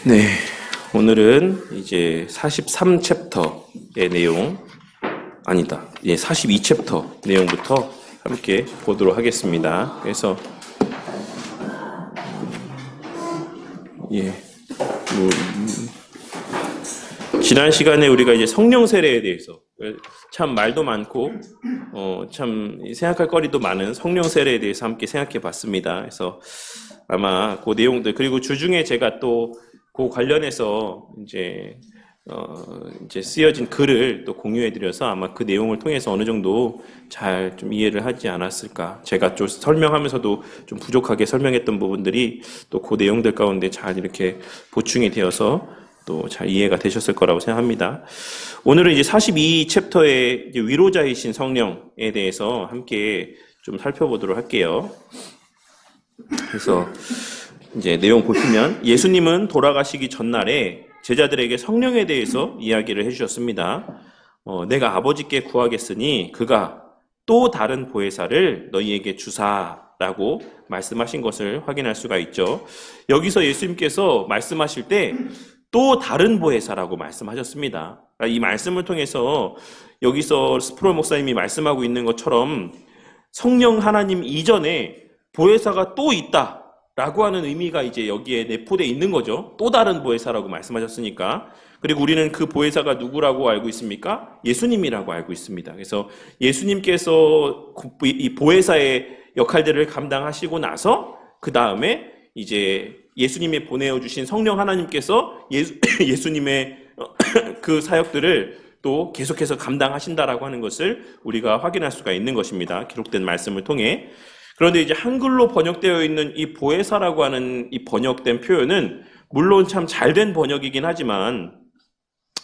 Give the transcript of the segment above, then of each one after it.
네, 오늘은 이제 43챕터의 내용, 아니다, 42챕터 내용부터 함께 보도록 하겠습니다. 그래서, 지난 시간에 우리가 이제 성령 세례에 대해서 참 말도 많고, 참 생각할 거리도 많은 성령 세례에 대해서 함께 생각해 봤습니다. 그래서 아마 그 내용들, 그리고 주중에 제가 또 그 관련해서 이제 쓰여진 글을 또 공유해드려서 아마 그 내용을 통해서 어느 정도 잘 좀 이해를 하지 않았을까. 제가 좀 설명하면서도 좀 부족하게 설명했던 부분들이 또 그 내용들 가운데 잘 이렇게 보충이 되어서 또 잘 이해가 되셨을 거라고 생각합니다. 오늘은 이제 42챕터의 위로자이신 성령에 대해서 함께 좀 살펴보도록 할게요. 그래서 이제 내용 보시면 예수님은 돌아가시기 전날에 제자들에게 성령에 대해서 이야기를 해주셨습니다. 내가 아버지께 구하겠으니 그가 또 다른 보혜사를 너희에게 주사라고 말씀하신 것을 확인할 수가 있죠. 여기서 예수님께서 말씀하실 때 또 다른 보혜사라고 말씀하셨습니다. 이 말씀을 통해서 여기서 스프롤 목사님이 말씀하고 있는 것처럼 성령 하나님 이전에 보혜사가 또 있다 라고 하는 의미가 이제 여기에 내포되어 있는 거죠. 또 다른 보혜사라고 말씀하셨으니까. 그리고 우리는 그 보혜사가 누구라고 알고 있습니까? 예수님이라고 알고 있습니다. 그래서 예수님께서 이 보혜사의 역할들을 감당하시고 나서 그 다음에 이제 예수님이 보내주신 성령 하나님께서 예수님의 그 사역들을 또 계속해서 감당하신다라고 하는 것을 우리가 확인할 수가 있는 것입니다. 기록된 말씀을 통해. 그런데 이제 한글로 번역되어 있는 이 보혜사라고 하는 이 번역된 표현은 물론 참 잘된 번역이긴 하지만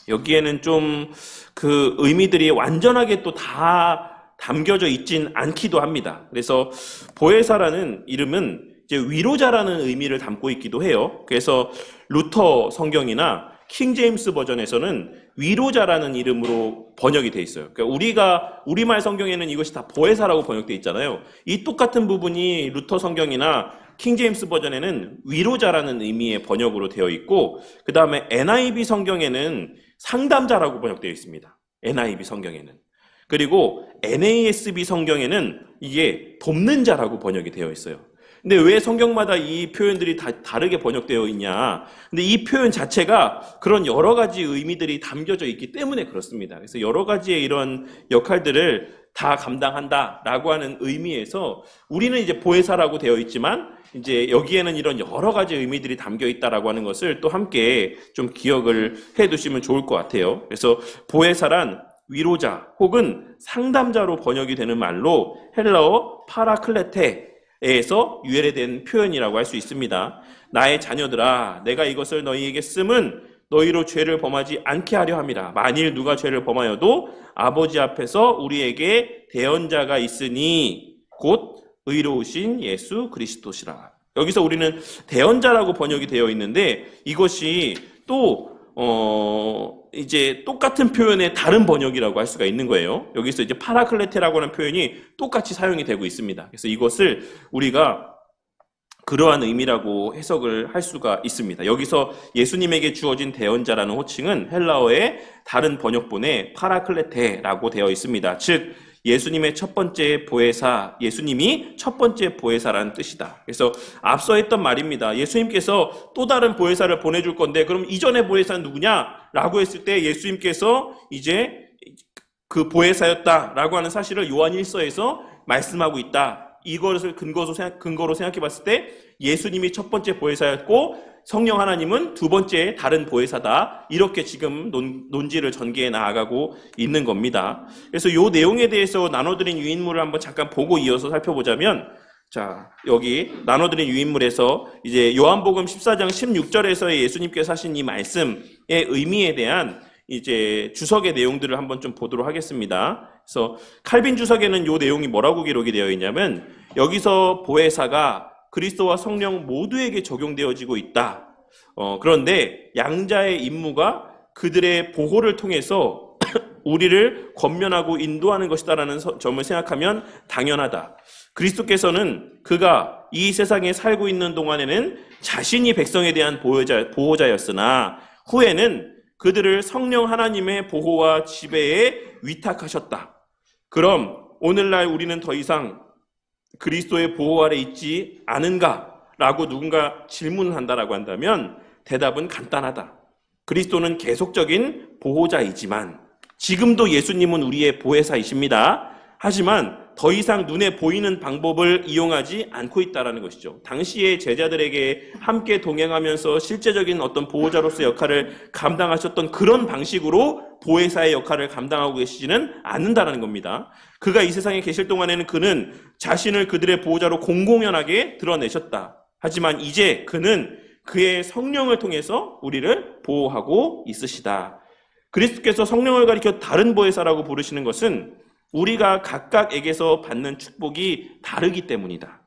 여기에는 좀 그 의미들이 완전하게 또 다 담겨져 있진 않기도 합니다. 그래서 보혜사라는 이름은 이제 위로자라는 의미를 담고 있기도 해요. 그래서 루터 성경이나 킹 제임스 버전에서는 위로자라는 이름으로 번역이 돼 있어요. 그러니까 우리말 성경에는 이것이 다 보혜사라고 번역돼 있잖아요. 이 똑같은 부분이 루터 성경이나 킹 제임스 버전에는 위로자라는 의미의 번역으로 되어 있고, 그 다음에 NIV 성경에는 상담자라고 번역되어 있습니다. NIV 성경에는. 그리고 NASB 성경에는 이게 돕는 자라고 번역이 되어 있어요. 근데 왜 성경마다 이 표현들이 다 다르게 번역되어 있냐? 근데 이 표현 자체가 그런 여러 가지 의미들이 담겨져 있기 때문에 그렇습니다. 그래서 여러 가지의 이런 역할들을 다 감당한다라고 하는 의미에서 우리는 이제 보혜사라고 되어 있지만 이제 여기에는 이런 여러 가지 의미들이 담겨 있다라고 하는 것을 또 함께 좀 기억을 해 두시면 좋을 것 같아요. 그래서 보혜사란 위로자 혹은 상담자로 번역이 되는 말로 헬라어 파라클레테 에서 유래된 표현이라고 할 수 있습니다. 나의 자녀들아, 내가 이것을 너희에게 쓰면 너희로 죄를 범하지 않게 하려 함이라. 만일 누가 죄를 범하여도 아버지 앞에서 우리에게 대언자가 있으니 곧 의로우신 예수 그리스도시라. 여기서 우리는 대언자라고 번역이 되어 있는데 이것이 또 이제 똑같은 표현의 다른 번역이라고 할 수가 있는 거예요. 여기서 이제 파라클레테라고 하는 표현이 똑같이 사용이 되고 있습니다. 그래서 이것을 우리가 그러한 의미라고 해석을 할 수가 있습니다. 여기서 예수님에게 주어진 대언자라는 호칭은 헬라어의 다른 번역본에 파라클레테라고 되어 있습니다. 즉 예수님의 첫 번째 보혜사, 예수님이 첫 번째 보혜사라는 뜻이다. 그래서 앞서 했던 말입니다. 예수님께서 또 다른 보혜사를 보내줄 건데 그럼 이전의 보혜사는 누구냐? 라고 했을 때 예수님께서 이제 그 보혜사였다라고 하는 사실을 요한 1서에서 말씀하고 있다. 이것을 근거로 생각해 봤을 때 예수님이 첫 번째 보혜사였고 성령 하나님은 두 번째 다른 보혜사다. 이렇게 지금 논지를 전개해 나아가고 있는 겁니다. 그래서 이 내용에 대해서 나눠드린 유인물을 한번 잠깐 보고 이어서 살펴보자면, 자, 여기 나눠드린 유인물에서 이제 요한복음 14장 16절에서 예수님께서 하신 이 말씀의 의미에 대한 이제 주석의 내용들을 한번 좀 보도록 하겠습니다. 그래서 칼빈 주석에는 이 내용이 뭐라고 기록이 되어 있냐면 여기서 보혜사가 그리스도와 성령 모두에게 적용되어지고 있다. 그런데 양자의 임무가 그들의 보호를 통해서 우리를 권면하고 인도하는 것이다라는 점을 생각하면 당연하다. 그리스도께서는 그가 이 세상에 살고 있는 동안에는 자신이 백성에 대한 보호자였으나 후에는 그들을 성령 하나님의 보호와 지배에 위탁하셨다. 그럼 오늘날 우리는 더 이상 그리스도의 보호 아래 있지 않은가? 라고 누군가 질문한다라고 한다면 대답은 간단하다. 그리스도는 계속적인 보호자이지만 지금도 예수님은 우리의 보혜사이십니다. 하지만 더 이상 눈에 보이는 방법을 이용하지 않고 있다는 것이죠. 당시의 제자들에게 함께 동행하면서 실제적인 어떤 보호자로서의 역할을 감당하셨던 그런 방식으로 보혜사의 역할을 감당하고 계시지는 않는다는 겁니다. 그가 이 세상에 계실 동안에는 그는 자신을 그들의 보호자로 공공연하게 드러내셨다. 하지만 이제 그는 그의 성령을 통해서 우리를 보호하고 있으시다. 그리스도께서 성령을 가리켜 다른 보혜사라고 부르시는 것은 우리가 각각에게서 받는 축복이 다르기 때문이다.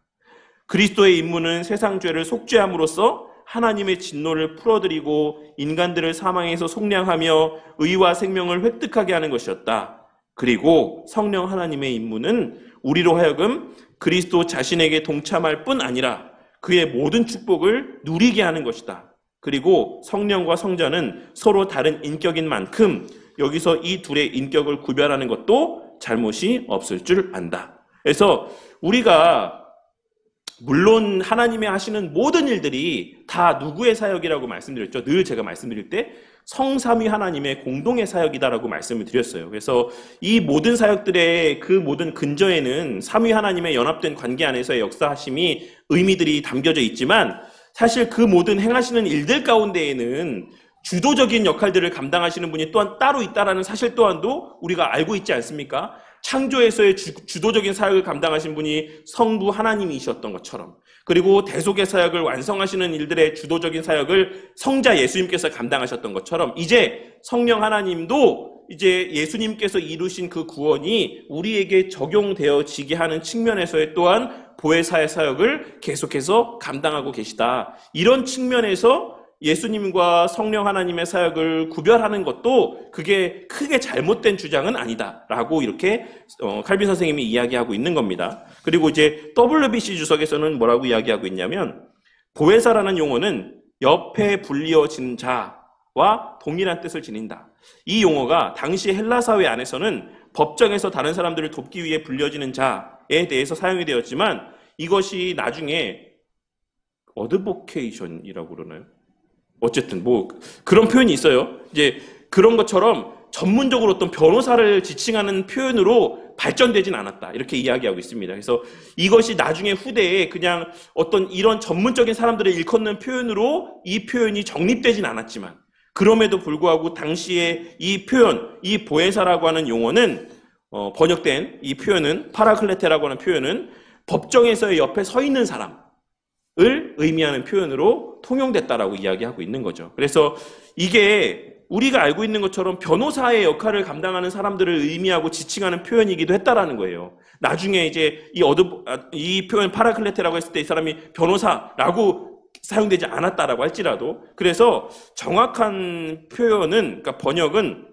그리스도의 임무는 세상 죄를 속죄함으로써 하나님의 진노를 풀어드리고 인간들을 사망에서 속량하며 의와 생명을 획득하게 하는 것이었다. 그리고 성령 하나님의 임무는 우리로 하여금 그리스도 자신에게 동참할 뿐 아니라 그의 모든 축복을 누리게 하는 것이다. 그리고 성령과 성자는 서로 다른 인격인 만큼 여기서 이 둘의 인격을 구별하는 것도 잘못이 없을 줄 안다. 그래서 우리가 물론 하나님이 하시는 모든 일들이 다 누구의 사역이라고 말씀드렸죠. 늘 제가 말씀드릴 때 성삼위 하나님의 공동의 사역이다라고 말씀을 드렸어요. 그래서 이 모든 사역들의 그 모든 근저에는 삼위 하나님의 연합된 관계 안에서의 역사하심이 의미들이 담겨져 있지만 사실 그 모든 행하시는 일들 가운데에는 주도적인 역할들을 감당하시는 분이 또한 따로 있다는 사실 또한도 우리가 알고 있지 않습니까? 창조에서의 주도적인 사역을 감당하신 분이 성부 하나님이셨던 것처럼, 그리고 대속의 사역을 완성하시는 일들의 주도적인 사역을 성자 예수님께서 감당하셨던 것처럼 이제 성령 하나님도 이제 예수님께서 이루신 그 구원이 우리에게 적용되어지게 하는 측면에서의 또한 보혜사의 사역을 계속해서 감당하고 계시다. 이런 측면에서 예수님과 성령 하나님의 사역을 구별하는 것도 그게 크게 잘못된 주장은 아니다라고 이렇게 칼빈 선생님이 이야기하고 있는 겁니다. 그리고 이제 WBC 주석에서는 뭐라고 이야기하고 있냐면 보혜사라는 용어는 옆에 불리어진 자와 동일한 뜻을 지닌다. 이 용어가 당시 헬라 사회 안에서는 법정에서 다른 사람들을 돕기 위해 불려지는 자에 대해서 사용이 되었지만 이것이 나중에 어드보케이션이라고 그러나요? 어쨌든 뭐 그런 표현이 있어요. 이제 그런 것처럼 전문적으로 어떤 변호사를 지칭하는 표현으로 발전되진 않았다. 이렇게 이야기하고 있습니다. 그래서 이것이 나중에 후대에 그냥 어떤 이런 전문적인 사람들을 일컫는 표현으로 이 표현이 정립되진 않았지만 그럼에도 불구하고 당시에 이 표현, 이 보혜사라고 하는 용어는 번역된 이 표현은 파라클레테라고 하는 표현은 법정에서의 옆에 서 있는 사람을 의미하는 표현으로 통용됐다라고 이야기하고 있는 거죠. 그래서 이게 우리가 알고 있는 것처럼 변호사의 역할을 감당하는 사람들을 의미하고 지칭하는 표현이기도 했다라는 거예요. 나중에 이제 이 표현 파라클레테라고 했을 때 이 사람이 변호사라고 사용되지 않았다라고 할지라도 그래서 정확한 표현은 그러니까 번역은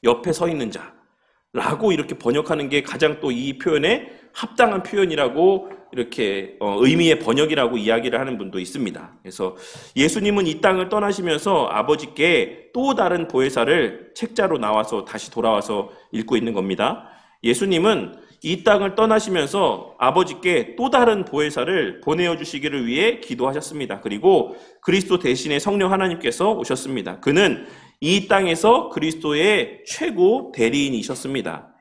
옆에 서 있는 자라고 이렇게 번역하는 게 가장 또 이 표현에 합당한 표현이라고 이렇게 의미의 번역이라고 이야기를 하는 분도 있습니다. 그래서 예수님은 이 땅을 떠나시면서 아버지께 또 다른 보혜사를 책자로 나와서 다시 돌아와서 읽고 있는 겁니다. 예수님은 이 땅을 떠나시면서 아버지께 또 다른 보혜사를 보내어 주시기를 위해 기도하셨습니다. 그리고 그리스도 대신에 성령 하나님께서 오셨습니다. 그는 이 땅에서 그리스도의 최고 대리인이십니다.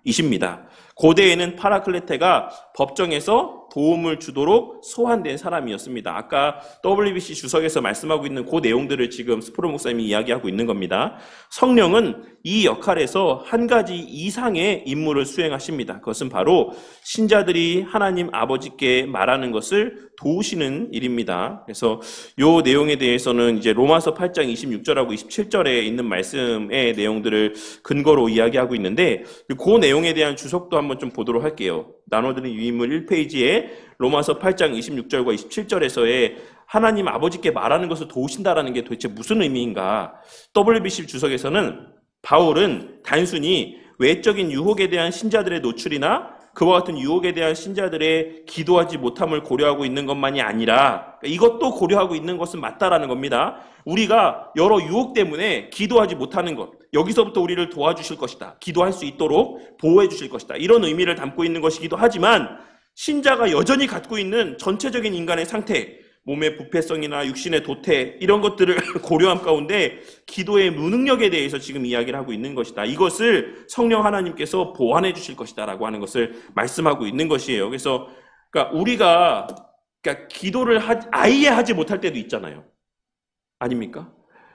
고대에는 파라클레테가 법정에서 도움을 주도록 소환된 사람이었습니다. 아까 WBC 주석에서 말씀하고 있는 그 내용들을 지금 스프로 목사님이 이야기하고 있는 겁니다. 성령은 이 역할에서 한 가지 이상의 임무를 수행하십니다. 그것은 바로 신자들이 하나님 아버지께 말하는 것을 도우시는 일입니다. 그래서 이 내용에 대해서는 이제 로마서 8장 26절하고 27절에 있는 말씀의 내용들을 근거로 이야기하고 있는데 그 내용에 대한 주석도 한번 좀 보도록 할게요. 나눠드린 유인물 1페이지에 로마서 8장 26절과 27절에서의 하나님 아버지께 말하는 것을 도우신다라는 게 도대체 무슨 의미인가? WBC 주석에서는 바울은 단순히 외적인 유혹에 대한 신자들의 노출이나 그와 같은 유혹에 대한 신자들의 기도하지 못함을 고려하고 있는 것만이 아니라 이것도 고려하고 있는 것은 맞다라는 겁니다. 우리가 여러 유혹 때문에 기도하지 못하는 것, 여기서부터 우리를 도와주실 것이다. 기도할 수 있도록 보호해 주실 것이다. 이런 의미를 담고 있는 것이기도 하지만 신자가 여전히 갖고 있는 전체적인 인간의 상태, 몸의 부패성이나 육신의 도태 이런 것들을 고려함 가운데 기도의 무능력에 대해서 지금 이야기를 하고 있는 것이다. 이것을 성령 하나님께서 보완해 주실 것이다 라고 하는 것을 말씀하고 있는 것이에요. 그래서 우리가 기도를 아예 하지 못할 때도 있잖아요. 아닙니까?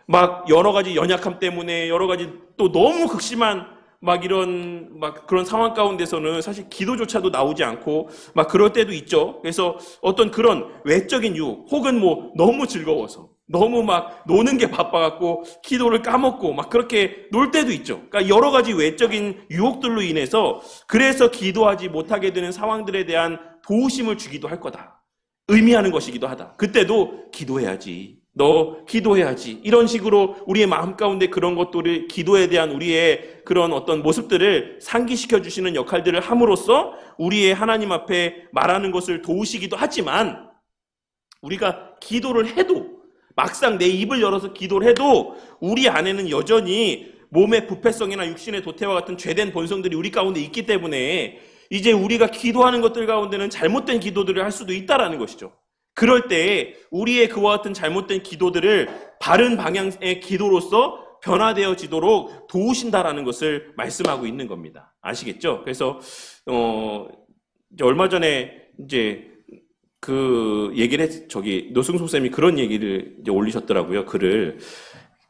막 여러 가지 연약함 때문에 여러 가지 또 너무 극심한 이런 그런 상황 가운데서는 사실 기도조차도 나오지 않고 그럴 때도 있죠. 그래서 어떤 그런 외적인 유혹 혹은 너무 즐거워서 너무 노는 게 바빠갖고 기도를 까먹고 그렇게 놀 때도 있죠. 그러니까 여러 가지 외적인 유혹들로 인해서 그래서 기도하지 못하게 되는 상황들에 대한 도우심을 주기도 할 거다. 의미하는 것이기도 하다. 그때도 기도해야지. 너 기도해야지. 이런 식으로 우리의 마음 가운데 그런 것들을 기도에 대한 우리의 그런 어떤 모습들을 상기시켜 주시는 역할들을 함으로써 우리의 하나님 앞에 말하는 것을 도우시기도 하지만 우리가 기도를 해도 막상 내 입을 열어서 기도를 해도 우리 안에는 여전히 몸의 부패성이나 육신의 도태와 같은 죄된 본성들이 우리 가운데 있기 때문에 이제 우리가 기도하는 것들 가운데는 잘못된 기도들을 할 수도 있다라는 것이죠. 그럴 때 우리의 그와 같은 잘못된 기도들을 바른 방향의 기도로서 변화되어지도록 도우신다라는 것을 말씀하고 있는 겁니다. 아시겠죠? 그래서 얼마 전에 이제 그 얘기를 노승수 쌤이 그런 얘기를 이제 올리셨더라고요. 글을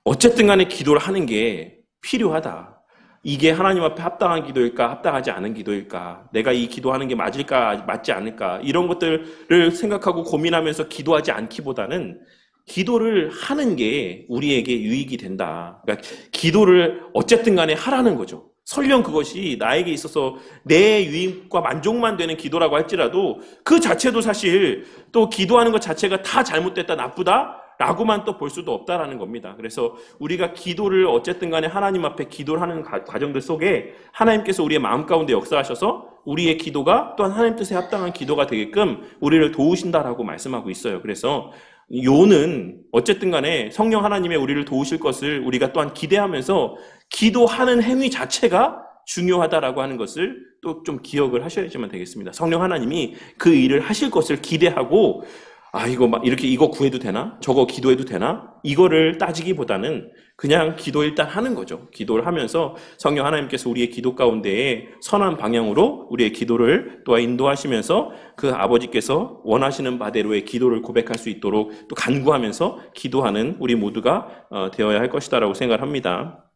어쨌든 간에 기도를 하는 게 필요하다. 이게 하나님 앞에 합당한 기도일까, 합당하지 않은 기도일까, 내가 이 기도하는 게 맞을까, 맞지 않을까, 이런 것들을 생각하고 고민하면서 기도하지 않기보다는 기도를 하는 게 우리에게 유익이 된다. 그러니까 기도를 어쨌든 간에 하라는 거죠. 설령 그것이 나에게 있어서 내 유익과 만족만 되는 기도라고 할지라도 그 자체도 사실 또 기도하는 것 자체가 다 잘못됐다, 나쁘다 라고만 또 볼 수도 없다라는 겁니다. 그래서 우리가 기도를 어쨌든 간에 하나님 앞에 기도를 하는 과정들 속에 하나님께서 우리의 마음 가운데 역사하셔서 우리의 기도가 또한 하나님 뜻에 합당한 기도가 되게끔 우리를 도우신다라고 말씀하고 있어요. 그래서 요는 어쨌든 간에 성령 하나님의 우리를 도우실 것을 우리가 또한 기대하면서 기도하는 행위 자체가 중요하다라고 하는 것을 또 좀 기억을 하셔야지만 되겠습니다. 성령 하나님이 그 일을 하실 것을 기대하고 이거 구해도 되나? 저거 기도해도 되나? 이거를 따지기보다는 그냥 기도 일단 하는 거죠. 기도를 하면서 성령 하나님께서 우리의 기도 가운데에 선한 방향으로 우리의 기도를 또한 인도하시면서 그 아버지께서 원하시는 바대로의 기도를 고백할 수 있도록 또 간구하면서 기도하는 우리 모두가 되어야 할 것이다라고 생각을 합니다.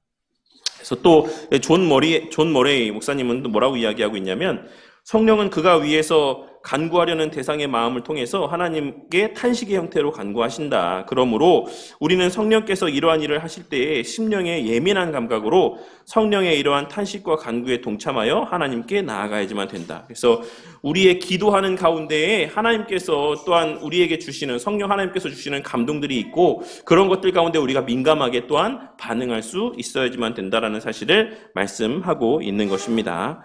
그래서 또 존 머레이 목사님은 또 뭐라고 이야기하고 있냐면 성령은 그가 위해서 간구하려는 대상의 마음을 통해서 하나님께 탄식의 형태로 간구하신다. 그러므로 우리는 성령께서 이러한 일을 하실 때에 심령의 예민한 감각으로 성령의 이러한 탄식과 간구에 동참하여 하나님께 나아가야지만 된다. 그래서 우리의 기도하는 가운데에 하나님께서 또한 우리에게 주시는 성령 하나님께서 주시는 감동들이 있고 그런 것들 가운데 우리가 민감하게 또한 반응할 수 있어야지만 된다라는 사실을 말씀하고 있는 것입니다.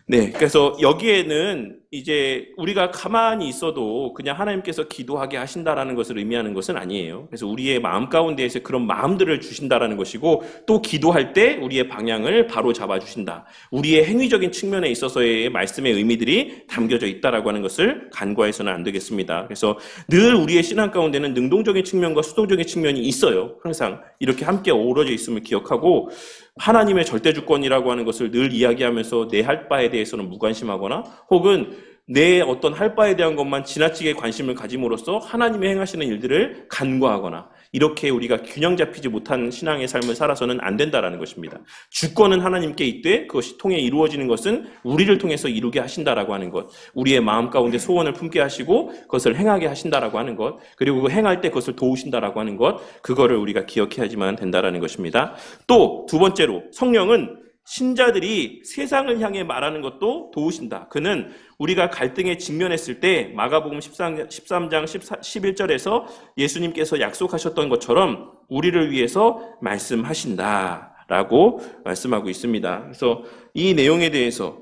네, 그래서 여기에는 이제 우리가 가만히 있어도 그냥 하나님께서 기도하게 하신다라는 것을 의미하는 것은 아니에요. 그래서 우리의 마음 가운데에서 그런 마음들을 주신다라는 것이고 또 기도할 때 우리의 방향을 바로 잡아주신다. 우리의 행위적인 측면에 있어서의 말씀의 의미들이 담겨져 있다라고 하는 것을 간과해서는 안 되겠습니다. 그래서 늘 우리의 신앙 가운데는 능동적인 측면과 수동적인 측면이 있어요. 항상 이렇게 함께 어우러져 있음을 기억하고 하나님의 절대 주권이라고 하는 것을 늘 이야기하면서 내 할 바에 대해서는 무관심하거나 혹은 내 어떤 할 바에 대한 것만 지나치게 관심을 가짐으로써 하나님의 행하시는 일들을 간과하거나 이렇게 우리가 균형 잡히지 못한 신앙의 삶을 살아서는 안 된다라는 것입니다. 주권은 하나님께 있되 그것이 통해 이루어지는 것은 우리를 통해서 이루게 하신다라고 하는 것, 우리의 마음 가운데 소원을 품게 하시고 그것을 행하게 하신다라고 하는 것, 그리고 그 행할 때 그것을 도우신다라고 하는 것, 그거를 우리가 기억해야지만 된다라는 것입니다. 또 두 번째로 성령은 신자들이 세상을 향해 말하는 것도 도우신다. 그는 우리가 갈등에 직면했을 때 마가복음 13장 11절에서 예수님께서 약속하셨던 것처럼 우리를 위해서 말씀하신다 라고 말씀하고 있습니다. 그래서 이 내용에 대해서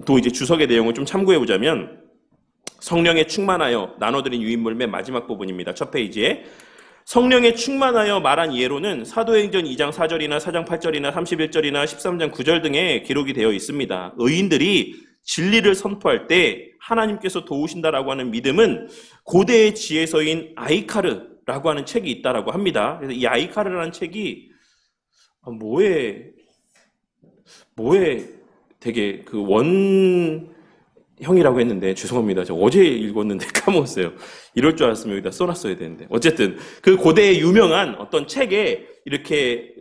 또 이제 주석의 내용을 좀 참고해 보자면 성령에 충만하여 나눠드린 유인물 맨 마지막 부분입니다. 첫 페이지에 성령에 충만하여 말한 예로는 사도행전 2장 4절이나 4장 8절이나 31절이나 13장 9절 등에 기록이 되어 있습니다. 의인들이 진리를 선포할 때 하나님께서 도우신다라고 하는 믿음은 고대의 지혜서인 아이카르라고 하는 책이 있다라고 합니다. 그래서 이 아이카르라는 책이 뭐에 되게 그 원형이라고 했는데 죄송합니다. 저 어제 읽었는데 까먹었어요. 이럴 줄 알았으면 여기다 써놨어야 되는데. 어쨌든 그 고대의 유명한 어떤 책에 이렇게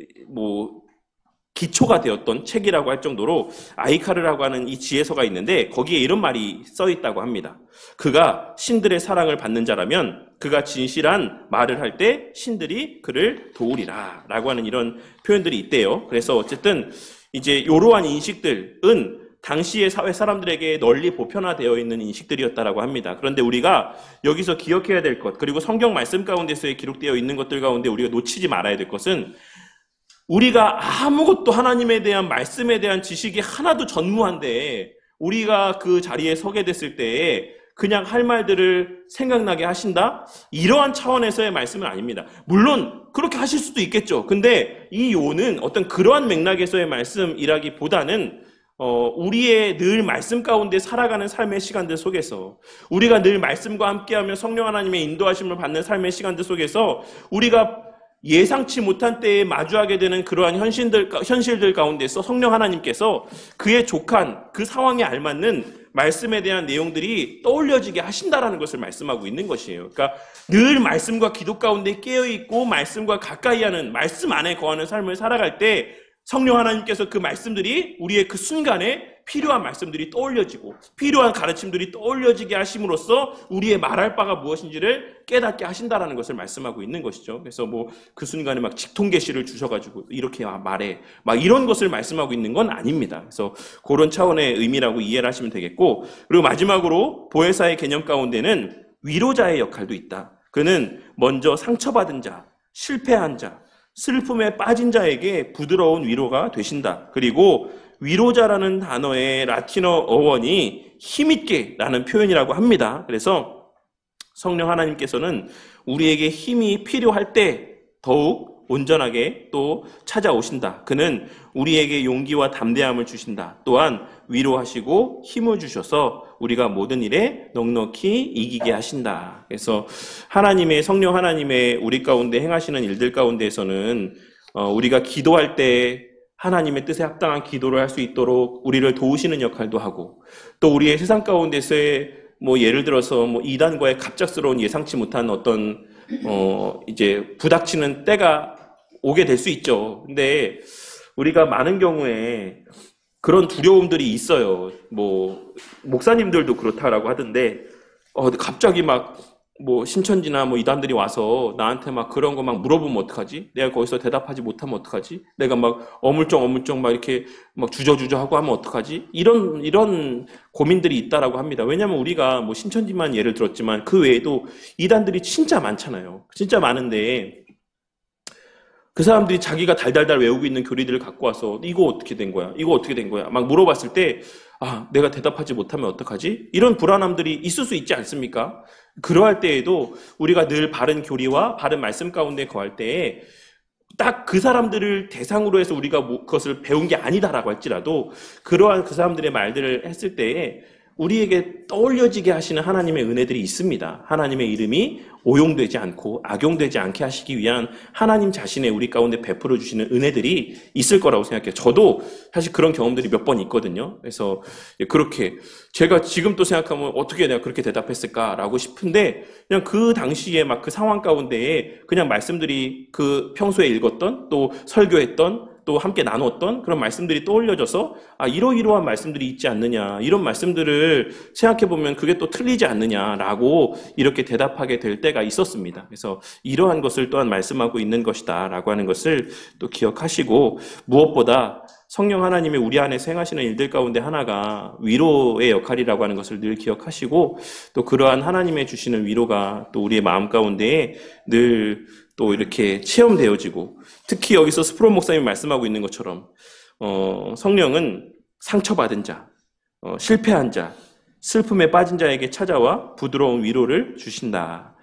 기초가 되었던 책이라고 할 정도로 아이카르라고 하는 이 지혜서가 있는데 거기에 이런 말이 써 있다고 합니다. 그가 신들의 사랑을 받는 자라면 그가 진실한 말을 할 때 신들이 그를 도우리라 라고 하는 이런 표현들이 있대요. 그래서 어쨌든 이제 이러한 인식들은 당시의 사회 사람들에게 널리 보편화되어 있는 인식들이었다라고 합니다. 그런데 우리가 여기서 기억해야 될 것, 그리고 성경 말씀 가운데서에 기록되어 있는 것들 가운데 우리가 놓치지 말아야 될 것은 우리가 아무것도 하나님에 대한 말씀에 대한 지식이 하나도 전무한데 우리가 그 자리에 서게 됐을 때에 그냥 할 말들을 생각나게 하신다? 이러한 차원에서의 말씀은 아닙니다. 물론 그렇게 하실 수도 있겠죠. 근데 이 요는 어떤 그러한 맥락에서의 말씀이라기보다는 우리의 늘 말씀 가운데 살아가는 삶의 시간들 속에서 우리가 늘 말씀과 함께하며 성령 하나님의 인도하심을 받는 삶의 시간들 속에서 우리가 예상치 못한 때에 마주하게 되는 그러한 현실들 가운데서 성령 하나님께서 그에 족한 그 상황에 알맞는 말씀에 대한 내용들이 떠올려지게 하신다라는 것을 말씀하고 있는 것이에요. 그러니까 늘 말씀과 기도 가운데 깨어있고 말씀과 가까이 하는 말씀 안에 거하는 삶을 살아갈 때 성령 하나님께서 그 말씀들이 우리의 그 순간에 필요한 말씀들이 떠올려지고 필요한 가르침들이 떠올려지게 하심으로써 우리의 말할 바가 무엇인지를 깨닫게 하신다라는 것을 말씀하고 있는 것이죠. 그래서 그 순간에 막 직통계시를 주셔가지고 이렇게 말해 막 이런 것을 말씀하고 있는 건 아닙니다. 그래서 그런 차원의 의미라고 이해를 하시면 되겠고, 그리고 마지막으로 보혜사의 개념 가운데는 위로자의 역할도 있다. 그는 먼저 상처받은 자, 실패한 자, 슬픔에 빠진 자에게 부드러운 위로가 되신다. 그리고 위로자라는 단어의 라틴어 어원이 힘있게 라는 표현이라고 합니다. 그래서 성령 하나님께서는 우리에게 힘이 필요할 때 더욱 온전하게 또 찾아오신다. 그는 우리에게 용기와 담대함을 주신다. 또한 위로하시고 힘을 주셔서 우리가 모든 일에 넉넉히 이기게 하신다. 그래서 하나님의 성령 하나님의 우리 가운데 행하시는 일들 가운데에서는 우리가 기도할 때 하나님의 뜻에 합당한 기도를 할 수 있도록 우리를 도우시는 역할도 하고, 또 우리의 세상 가운데서의 예를 들어서 이단과의 갑작스러운 예상치 못한 어떤 이제 부닥치는 때가 오게 될 수 있죠. 근데 우리가 많은 경우에 그런 두려움들이 있어요. 목사님들도 그렇다라고 하던데 갑자기 신천지나 이단들이 와서 나한테 그런 거 물어보면 어떡하지? 내가 거기서 대답하지 못하면 어떡하지? 내가 어물쩡 이렇게 주저주저 하고 하면 어떡하지? 이런 고민들이 있다라고 합니다. 왜냐면 우리가 신천지만 예를 들었지만 그 외에도 이단들이 진짜 많잖아요. 진짜 많은데 그 사람들이 자기가 달달달 외우고 있는 교리들을 갖고 와서 이거 어떻게 된 거야? 이거 어떻게 된 거야? 물어봤을 때 내가 대답하지 못하면 어떡하지? 이런 불안함들이 있을 수 있지 않습니까? 그러할 때에도 우리가 늘 바른 교리와 바른 말씀 가운데 거할 때에 딱 그 사람들을 대상으로 해서 우리가 그것을 배운 게 아니다라고 할지라도 그러한 그 사람들의 말들을 했을 때에 우리에게 떠올려지게 하시는 하나님의 은혜들이 있습니다. 하나님의 이름이 오용되지 않고 악용되지 않게 하시기 위한 하나님 자신의 우리 가운데 베풀어 주시는 은혜들이 있을 거라고 생각해요. 저도 사실 그런 경험들이 몇 번 있거든요. 그래서 그렇게 제가 지금 또 생각하면 어떻게 내가 그렇게 대답했을까라고 싶은데 그냥 그 당시에 그 상황 가운데에 그냥 말씀들이 그 평소에 읽었던 또 설교했던 또 함께 나눴던 그런 말씀들이 떠올려져서 이러이러한 말씀들이 있지 않느냐, 이런 말씀들을 생각해보면 그게 또 틀리지 않느냐라고 이렇게 대답하게 될 때가 있었습니다. 그래서 이러한 것을 또한 말씀하고 있는 것이다 라고 하는 것을 또 기억하시고, 무엇보다 성령 하나님의 우리 안에서 행하시는 일들 가운데 하나가 위로의 역할이라고 하는 것을 늘 기억하시고, 또 그러한 하나님의 주시는 위로가 또 우리의 마음 가운데에 늘 또 이렇게 체험되어지고, 특히 여기서 스프론 목사님이 말씀하고 있는 것처럼 성령은 상처받은 자, 실패한 자, 슬픔에 빠진 자에게 찾아와 부드러운 위로를 주신다.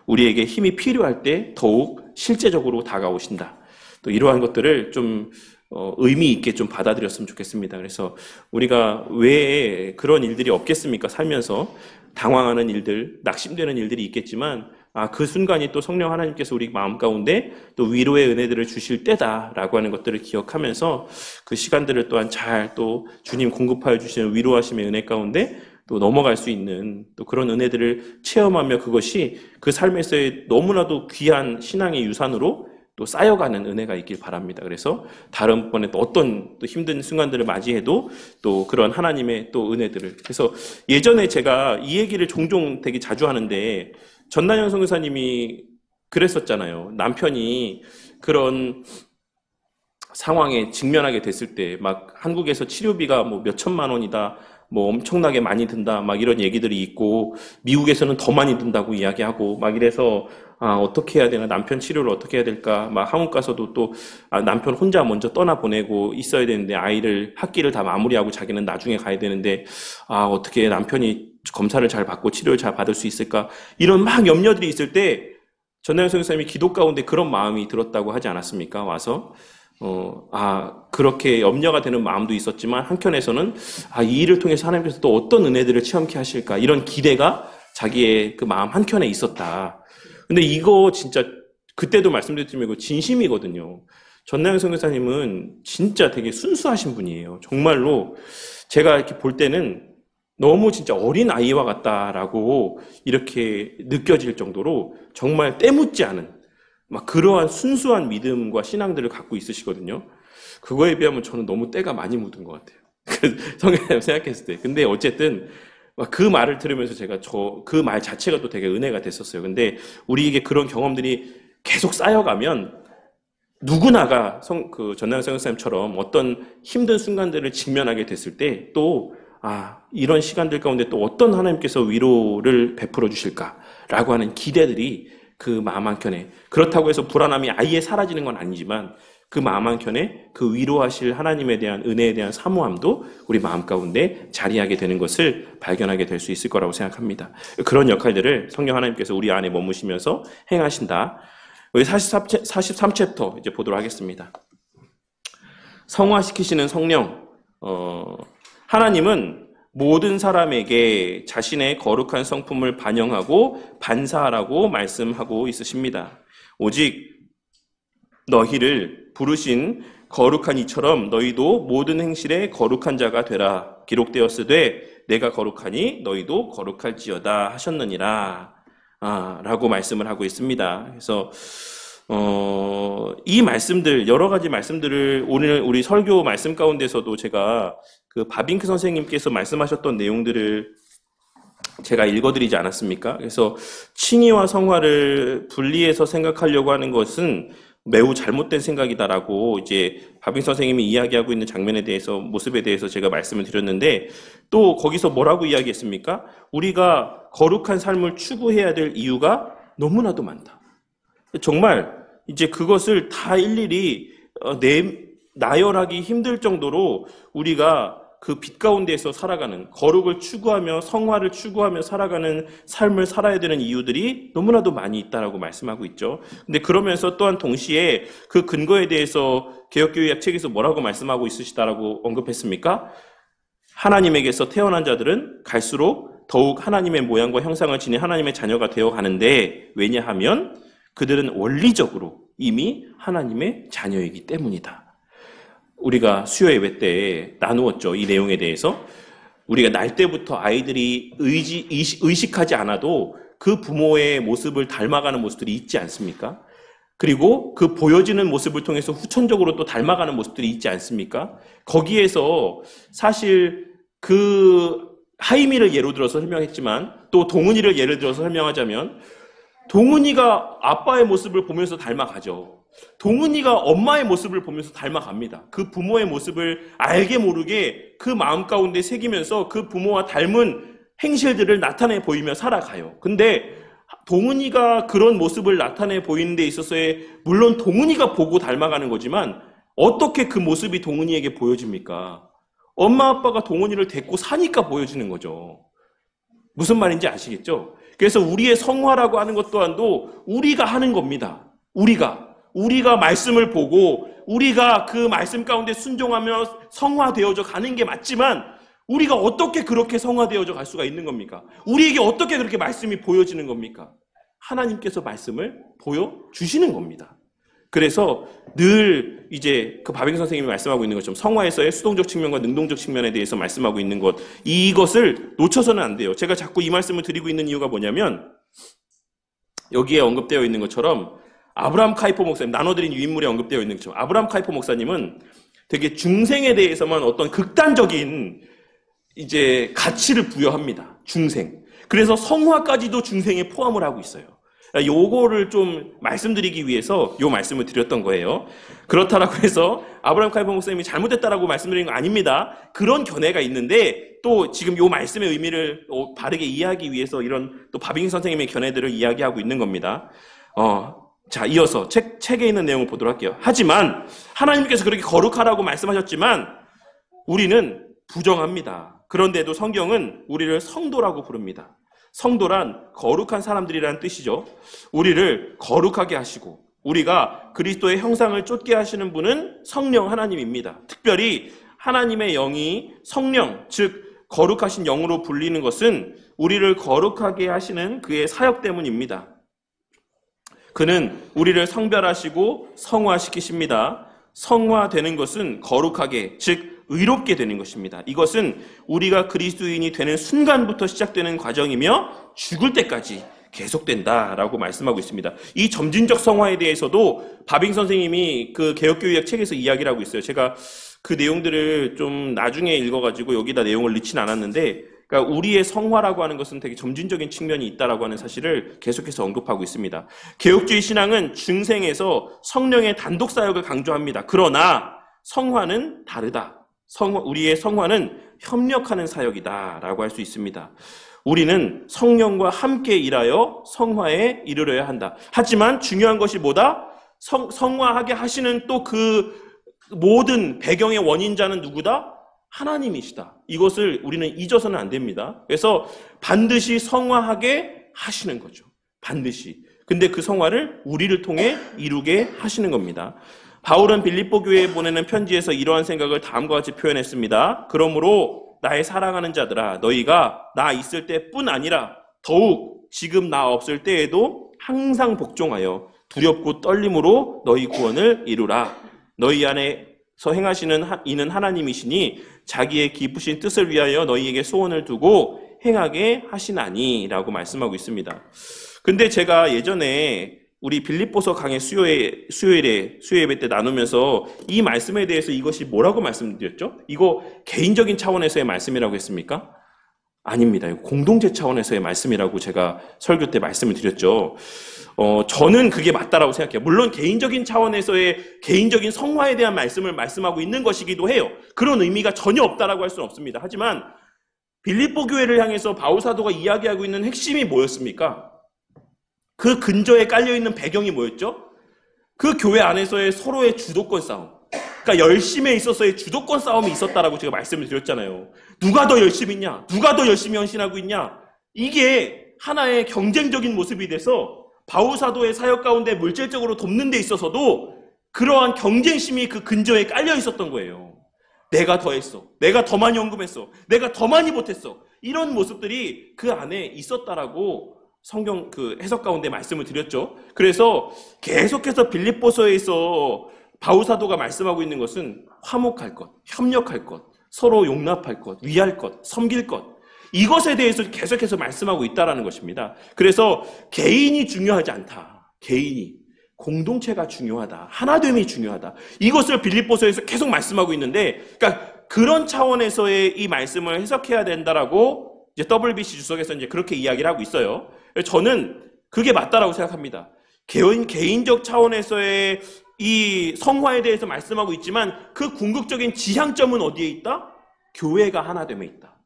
우리에게 힘이 필요할 때 더욱 실제적으로 다가오신다. 또 이러한 것들을 좀 의미 있게 좀 받아들였으면 좋겠습니다. 그래서 우리가 왜 그런 일들이 없겠습니까? 살면서 당황하는 일들, 낙심되는 일들이 있겠지만 그 순간이 또 성령 하나님께서 우리 마음 가운데 또 위로의 은혜들을 주실 때다라고 하는 것들을 기억하면서 그 시간들을 또한 잘 또 주님 공급하여 주시는 위로하심의 은혜 가운데 또 넘어갈 수 있는 또 그런 은혜들을 체험하며 그것이 그 삶에서의 너무나도 귀한 신앙의 유산으로 또 쌓여가는 은혜가 있길 바랍니다. 그래서 다음번에 또 어떤 또 힘든 순간들을 맞이해도 또 그런 하나님의 또 은혜들을. 그래서 예전에 제가 이 얘기를 종종 되게 자주 하는데 전나영 선교사님이 그랬었잖아요. 남편이 그런 상황에 직면하게 됐을 때 막 한국에서 치료비가 뭐 몇 천만 원이다. 뭐 엄청나게 많이 든다. 막 이런 얘기들이 있고 미국에서는 더 많이 든다고 이야기하고 막 이래서 어떻게 해야 되나, 남편 치료를 어떻게 해야 될까, 막 한국 가서도 또 남편 혼자 먼저 떠나보내고 있어야 되는데 아이를 학기를 다 마무리하고 자기는 나중에 가야 되는데 어떻게 남편이 검사를 잘 받고 치료를 잘 받을 수 있을까, 이런 막 염려들이 있을 때 전나영 선교사님이 기도 가운데 그런 마음이 들었다고 하지 않았습니까? 와서 그렇게 염려가 되는 마음도 있었지만 한켠에서는 이 일을 통해서 하나님께서 또 어떤 은혜들을 체험케 하실까, 이런 기대가 자기의 그 마음 한켠에 있었다. 근데 이거 진짜 그때도 말씀드렸지만 이거 진심이거든요. 전나영 선교사님은 진짜 되게 순수하신 분이에요. 정말로 제가 이렇게 볼 때는 너무 진짜 어린 아이와 같다라고 이렇게 느껴질 정도로 정말 때묻지 않은 막 그러한 순수한 믿음과 신앙들을 갖고 있으시거든요. 그거에 비하면 저는 너무 때가 많이 묻은 것 같아요. 성경을 생각했을 때. 근데 어쨌든 그 말을 들으면서 제가 그 말 자체가 또 되게 은혜가 됐었어요. 근데 우리에게 그런 경험들이 계속 쌓여가면 누구나가 전나영 선교사님처럼 어떤 힘든 순간들을 직면하게 됐을 때 또 이런 시간들 가운데 또 어떤 하나님께서 위로를 베풀어 주실까라고 하는 기대들이 그 마음 한켠에, 그렇다고 해서 불안함이 아예 사라지는 건 아니지만 그 마음 한켠에 그 위로하실 하나님에 대한 은혜에 대한 사모함도 우리 마음 가운데 자리하게 되는 것을 발견하게 될 수 있을 거라고 생각합니다. 그런 역할들을 성령 하나님께서 우리 안에 머무시면서 행하신다. 우리 43챕터 이제 보도록 하겠습니다. 성화시키시는 성령. 하나님은 모든 사람에게 자신의 거룩한 성품을 반영하고 반사하라고 말씀하고 있으십니다. 오직 너희를 부르신 거룩한 이처럼 너희도 모든 행실에 거룩한 자가 되라. 기록되었으되 내가 거룩하니 너희도 거룩할지어다 하셨느니라. 라고 말씀을 하고 있습니다. 그래서 이 말씀들, 여러 가지 말씀들을 오늘 우리 설교 말씀 가운데서도 제가 그 바빙크 선생님께서 말씀하셨던 내용들을 제가 읽어드리지 않았습니까? 그래서 칭의와 성화를 분리해서 생각하려고 하는 것은 매우 잘못된 생각이다라고 이제 바빙크 선생님이 이야기하고 있는 장면에 대해서, 모습에 대해서 제가 말씀을 드렸는데, 또 거기서 뭐라고 이야기했습니까? 우리가 거룩한 삶을 추구해야 될 이유가 너무나도 많다. 정말 이제 그것을 다 일일이 나열하기 힘들 정도로 우리가 그 빛 가운데에서 살아가는, 거룩을 추구하며 성화를 추구하며 살아가는 삶을 살아야 되는 이유들이 너무나도 많이 있다라고 말씀하고 있죠. 근데 그러면서 또한 동시에 그 근거에 대해서 개역교회 약책에서 뭐라고 말씀하고 있으시다라고 언급했습니까? 하나님에게서 태어난 자들은 갈수록 더욱 하나님의 모양과 형상을 지닌 하나님의 자녀가 되어 가는데, 왜냐하면 그들은 원리적으로 이미 하나님의 자녀이기 때문이다. 우리가 수요 예배 때 나누었죠. 이 내용에 대해서. 우리가 날 때부터 아이들이 의식하지 않아도 그 부모의 모습을 닮아가는 모습들이 있지 않습니까? 그리고 그 보여지는 모습을 통해서 후천적으로 또 닮아가는 모습들이 있지 않습니까? 거기에서 사실 그 하이미를 예로 들어서 설명했지만 또 동은이를 예를 들어서 설명하자면, 동은이가 아빠의 모습을 보면서 닮아가죠. 동은이가 엄마의 모습을 보면서 닮아갑니다. 그 부모의 모습을 알게 모르게 그 마음 가운데 새기면서 그 부모와 닮은 행실들을 나타내 보이며 살아가요. 근데 동은이가 그런 모습을 나타내 보이는 데 있어서의 물론 동은이가 보고 닮아가는 거지만 어떻게 그 모습이 동은이에게 보여집니까? 엄마 아빠가 동은이를 데리고 사니까 보여지는 거죠. 무슨 말인지 아시겠죠? 그래서 우리의 성화라고 하는 것 또한도 우리가 하는 겁니다. 우리가 말씀을 보고 우리가 그 말씀 가운데 순종하며 성화되어져 가는 게 맞지만 우리가 어떻게 그렇게 성화되어져 갈 수가 있는 겁니까? 우리에게 어떻게 그렇게 말씀이 보여지는 겁니까? 하나님께서 말씀을 보여주시는 겁니다. 그래서 늘 이제 그 바빙 선생님이 말씀하고 있는 것처럼 성화에서의 수동적 측면과 능동적 측면에 대해서 말씀하고 있는 것, 이것을 놓쳐서는 안 돼요. 제가 자꾸 이 말씀을 드리고 있는 이유가 뭐냐면 여기에 언급되어 있는 것처럼 아브라함 카이퍼 목사님, 나눠드린 유인물에 언급되어 있는 것처럼 아브라함 카이퍼 목사님은 되게 중생에 대해서만 어떤 극단적인 이제 가치를 부여합니다. 중생. 그래서 성화까지도 중생에 포함을 하고 있어요. 요거를 좀 말씀드리기 위해서 요 말씀을 드렸던 거예요. 그렇다라고 해서 아브라함 카이퍼 목사님이 잘못했다라고 말씀드리는 거 아닙니다. 그런 견해가 있는데 또 지금 요 말씀의 의미를 바르게 이해하기 위해서 이런 또 바빙 선생님의 견해들을 이야기하고 있는 겁니다. 자, 이어서 책에 있는 내용을 보도록 할게요. 하지만 하나님께서 그렇게 거룩하라고 말씀하셨지만 우리는 부정합니다. 그런데도 성경은 우리를 성도라고 부릅니다. 성도란 거룩한 사람들이라는 뜻이죠. 우리를 거룩하게 하시고 우리가 그리스도의 형상을 쫓게 하시는 분은 성령 하나님입니다. 특별히 하나님의 영이 성령, 즉 거룩하신 영으로 불리는 것은 우리를 거룩하게 하시는 그의 사역 때문입니다. 그는 우리를 성별하시고 성화시키십니다. 성화되는 것은 거룩하게, 즉 의롭게 되는 것입니다. 이것은 우리가 그리스도인이 되는 순간부터 시작되는 과정이며 죽을 때까지 계속된다라고 말씀하고 있습니다. 이 점진적 성화에 대해서도 바빙 선생님이 그 개혁교회학 책에서 이야기를 하고 있어요. 제가 그 내용들을 좀 나중에 읽어가지고 여기다 내용을 넣진 않았는데, 그러니까 우리의 성화라고 하는 것은 되게 점진적인 측면이 있다라고 하는 사실을 계속해서 언급하고 있습니다. 개혁주의 신앙은 중생에서 성령의 단독 사역을 강조합니다. 그러나 성화는 다르다. 우리의 성화는 협력하는 사역이다라고 할 수 있습니다. 우리는 성령과 함께 일하여 성화에 이르러야 한다. 하지만 중요한 것이 뭐다? 성화하게 하시는 또 그 모든 배경의 원인자는 누구다? 하나님이시다. 이것을 우리는 잊어서는 안 됩니다. 그래서 반드시 성화하게 하시는 거죠. 반드시. 근데 그 성화를 우리를 통해 이루게 하시는 겁니다. 바울은 빌립보 교회에 보내는 편지에서 이러한 생각을 다음과 같이 표현했습니다. 그러므로 나의 사랑하는 자들아, 너희가 나 있을 때뿐 아니라 더욱 지금 나 없을 때에도 항상 복종하여 두렵고 떨림으로 너희 구원을 이루라. 너희 안에서 행하시는 이는 하나님이시니 자기의 기쁘신 뜻을 위하여 너희에게 소원을 두고 행하게 하시나니 라고 말씀하고 있습니다. 근데 제가 예전에 우리 빌립보서 강의 수요일에 수요 예배 때 나누면서 이 말씀에 대해서 이것이 뭐라고 말씀드렸죠? 이거 개인적인 차원에서의 말씀이라고 했습니까? 아닙니다. 공동체 차원에서의 말씀이라고 제가 설교 때 말씀을 드렸죠. 저는 그게 맞다라고 생각해요. 물론 개인적인 차원에서의 개인적인 성화에 대한 말씀을 말씀하고 있는 것이기도 해요. 그런 의미가 전혀 없다라고 할 수는 없습니다. 하지만 빌립보 교회를 향해서 바울 사도가 이야기하고 있는 핵심이 뭐였습니까? 그 근저에 깔려있는 배경이 뭐였죠? 그 교회 안에서의 서로의 주도권 싸움. 그러니까 열심에 있어서의 주도권 싸움이 있었다라고 제가 말씀을 드렸잖아요. 누가 더 열심히 있냐? 누가 더 열심히 헌신하고 있냐? 이게 하나의 경쟁적인 모습이 돼서 바울 사도의 사역 가운데 물질적으로 돕는 데 있어서도 그러한 경쟁심이 그 근저에 깔려 있었던 거예요. 내가 더 했어. 내가 더 많이 헌금했어. 내가 더 많이 보탰어. 이런 모습들이 그 안에 있었다라고 성경 그 해석 가운데 말씀을 드렸죠. 그래서 계속해서 빌립보서에서 바울 사도가 말씀하고 있는 것은 화목할 것, 협력할 것, 서로 용납할 것, 위할 것, 섬길 것, 이것에 대해서 계속해서 말씀하고 있다라는 것입니다. 그래서 개인이 중요하지 않다. 개인이. 공동체가 중요하다. 하나됨이 중요하다. 이것을 빌립보서에서 계속 말씀하고 있는데, 그러니까 그런 차원에서의 이 말씀을 해석해야 된다라고 이제 WBC 주석에서 이제 그렇게 이야기를 하고 있어요. 저는 그게 맞다라고 생각합니다. 개인적 차원에서의 이 성화에 대해서 말씀하고 있지만 그 궁극적인 지향점은 어디에 있다? 교회가 하나됨에 있다.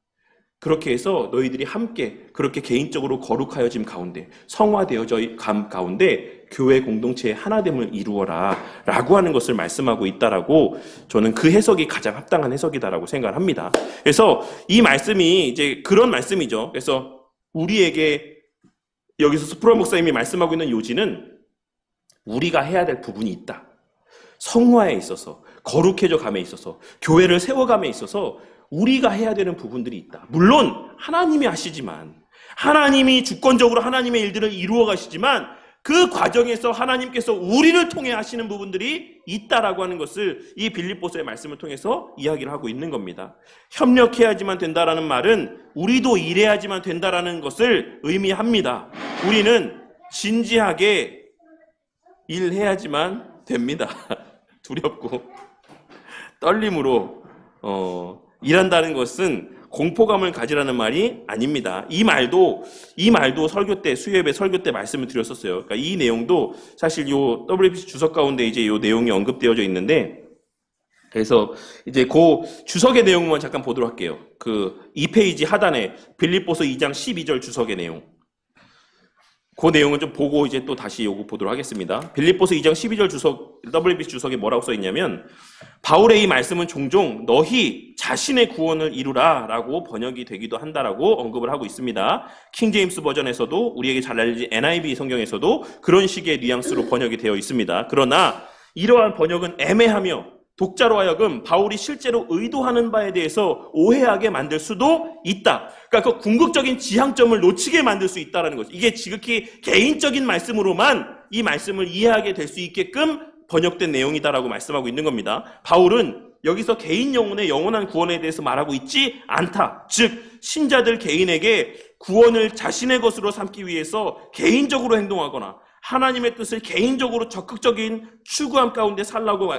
그렇게 해서 너희들이 함께 그렇게 개인적으로 거룩하여짐 가운데 성화되어져 감 가운데 교회 공동체의 하나됨을 이루어라 라고 하는 것을 말씀하고 있다라고 저는 그 해석이 가장 합당한 해석이다라고 생각을 합니다. 그래서 이 말씀이 이제 그런 말씀이죠. 그래서 우리에게 여기서 스프롤 목사님이 말씀하고 있는 요지는 우리가 해야 될 부분이 있다. 성화에 있어서, 거룩해져 감에 있어서, 교회를 세워감에 있어서 우리가 해야 되는 부분들이 있다. 물론 하나님이 하시지만, 하나님이 주권적으로 하나님의 일들을 이루어 가시지만 그 과정에서 하나님께서 우리를 통해 하시는 부분들이 있다라고 하는 것을 이 빌립보서의 말씀을 통해서 이야기를 하고 있는 겁니다. 협력해야지만 된다라는 말은 우리도 일해야지만 된다라는 것을 의미합니다. 우리는 진지하게 일해야지만 됩니다. 두렵고 떨림으로 일한다는 것은 공포감을 가지라는 말이 아닙니다. 이 말도 설교 때, 수요예배 설교 때 말씀을 드렸었어요. 그러니까 이 내용도 사실 요 WBC 주석 가운데 이제 요 내용이 언급되어져 있는데, 그래서 이제 그 주석의 내용만 잠깐 보도록 할게요. 그 2페이지 하단에 빌립보서 2장 12절 주석의 내용. 그 내용은 좀 보고 이제 또 다시 요거 보도록 하겠습니다. 빌립보서 2장 12절 주석, WBC 주석에 뭐라고 써 있냐면, 바울의 이 말씀은 종종 너희 자신의 구원을 이루라 라고 번역이 되기도 한다라고 언급을 하고 있습니다. 킹제임스 버전에서도, 우리에게 잘 알려진 NIV 성경에서도 그런 식의 뉘앙스로 번역이 되어 있습니다. 그러나 이러한 번역은 애매하며 독자로 하여금 바울이 실제로 의도하는 바에 대해서 오해하게 만들 수도 있다. 그러니까 그 궁극적인 지향점을 놓치게 만들 수 있다는 거죠. 이게 지극히 개인적인 말씀으로만 이 말씀을 이해하게 될 수 있게끔 번역된 내용이다라고 말씀하고 있는 겁니다. 바울은 여기서 개인 영혼의 영원한 구원에 대해서 말하고 있지 않다. 즉 신자들 개인에게 구원을 자신의 것으로 삼기 위해서 개인적으로 행동하거나 하나님의 뜻을 개인적으로 적극적인 추구함 가운데 살라고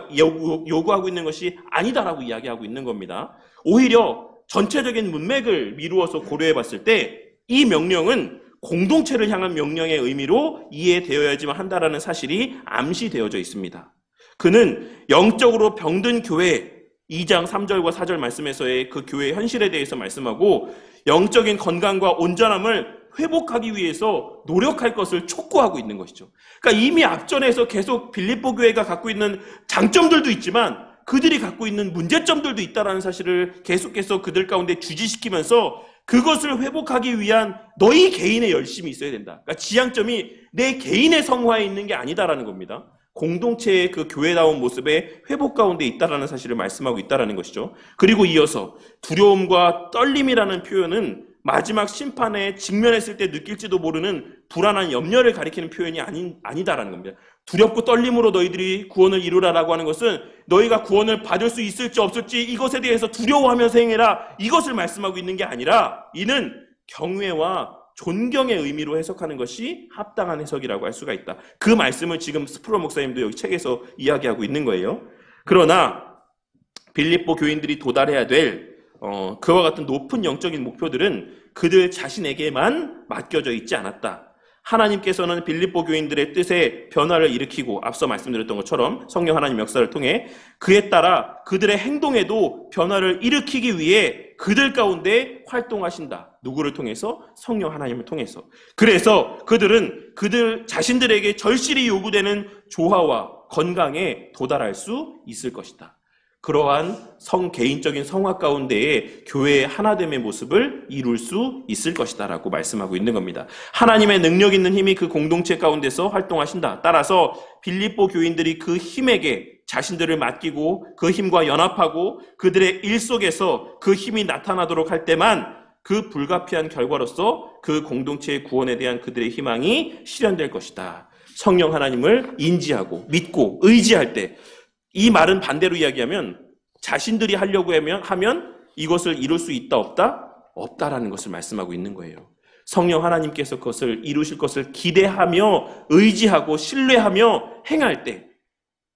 요구하고 있는 것이 아니다라고 이야기하고 있는 겁니다. 오히려 전체적인 문맥을 미루어서 고려해 봤을 때 이 명령은 공동체를 향한 명령의 의미로 이해되어야지만 한다라는 사실이 암시되어져 있습니다. 그는 영적으로 병든 교회 2장 3절과 4절 말씀에서의 그 교회의 현실에 대해서 말씀하고 영적인 건강과 온전함을 회복하기 위해서 노력할 것을 촉구하고 있는 것이죠. 그러니까 이미 앞전에서 계속 빌립보 교회가 갖고 있는 장점들도 있지만 그들이 갖고 있는 문제점들도 있다는 사실을 계속해서 그들 가운데 주지시키면서 그것을 회복하기 위한 너희 개인의 열심이 있어야 된다. 그러니까 지향점이 내 개인의 성화에 있는 게 아니다라는 겁니다. 공동체의 그 교회다운 모습의 회복 가운데 있다라는 사실을 말씀하고 있다라는 것이죠. 그리고 이어서 두려움과 떨림이라는 표현은 마지막 심판에 직면했을 때 느낄지도 모르는 불안한 염려를 가리키는 표현이 아니다라는 겁니다. 두렵고 떨림으로 너희들이 구원을 이루라라고 하는 것은 너희가 구원을 받을 수 있을지 없을지 이것에 대해서 두려워하면서 행해라, 이것을 말씀하고 있는 게 아니라 이는 경외와 존경의 의미로 해석하는 것이 합당한 해석이라고 할 수가 있다. 그 말씀을 지금 스프롤 목사님도 여기 책에서 이야기하고 있는 거예요. 그러나 빌립보 교인들이 도달해야 될 그와 같은 높은 영적인 목표들은 그들 자신에게만 맡겨져 있지 않았다. 하나님께서는 빌립보 교인들의 뜻에 변화를 일으키고 앞서 말씀드렸던 것처럼 성령 하나님 역사를 통해 그에 따라 그들의 행동에도 변화를 일으키기 위해 그들 가운데 활동하신다. 누구를 통해서? 성령 하나님을 통해서. 그래서 그들은 그들 자신들에게 절실히 요구되는 조화와 건강에 도달할 수 있을 것이다. 그러한 개인적인 성화 가운데에 교회의 하나됨의 모습을 이룰 수 있을 것이다 라고 말씀하고 있는 겁니다. 하나님의 능력 있는 힘이 그 공동체 가운데서 활동하신다. 따라서 빌립보 교인들이 그 힘에게 자신들을 맡기고 그 힘과 연합하고 그들의 일 속에서 그 힘이 나타나도록 할 때만 그 불가피한 결과로서 그 공동체의 구원에 대한 그들의 희망이 실현될 것이다. 성령 하나님을 인지하고 믿고 의지할 때, 이 말은 반대로 이야기하면 자신들이 하려고 하면 이것을 이룰 수 있다 없다? 없다라는 것을 말씀하고 있는 거예요. 성령 하나님께서 그것을 이루실 것을 기대하며 의지하고 신뢰하며 행할 때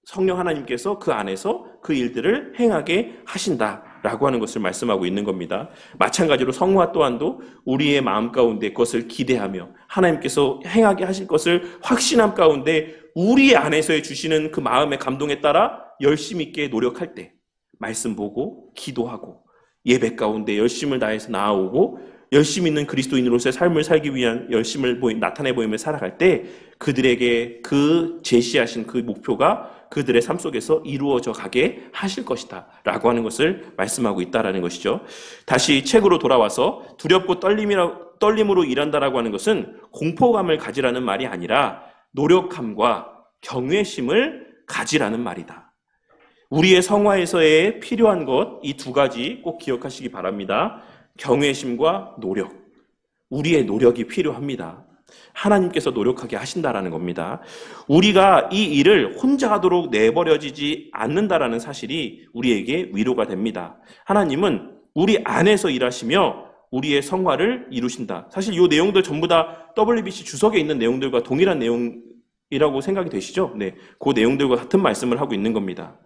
성령 하나님께서 그 안에서 그 일들을 행하게 하신다라고 하는 것을 말씀하고 있는 겁니다. 마찬가지로 성화 또한도 우리의 마음 가운데 그것을 기대하며 하나님께서 행하게 하실 것을 확신함 가운데 우리 안에서의 주시는 그 마음의 감동에 따라 열심히 있게 노력할 때 말씀 보고 기도하고 예배 가운데 열심을 다해서 나아오고 열심 있는 그리스도인으로서의 삶을 살기 위한 열심을 나타내 보이며 살아갈 때 그들에게 그 제시하신 그 목표가 그들의 삶 속에서 이루어져 가게 하실 것이다 라고 하는 것을 말씀하고 있다라는 것이죠. 다시 책으로 돌아와서 두렵고 떨림으로 일한다라고 하는 것은 공포감을 가지라는 말이 아니라 노력함과 경외심을 가지라는 말이다. 우리의 성화에서의 필요한 것, 이 두 가지 꼭 기억하시기 바랍니다. 경외심과 노력. 우리의 노력이 필요합니다. 하나님께서 노력하게 하신다라는 겁니다. 우리가 이 일을 혼자 하도록 내버려지지 않는다라는 사실이 우리에게 위로가 됩니다. 하나님은 우리 안에서 일하시며 우리의 성화를 이루신다. 사실 이 내용들 전부 다 WBC 주석에 있는 내용들과 동일한 내용이라고 생각이 되시죠? 네, 그 내용들과 같은 말씀을 하고 있는 겁니다.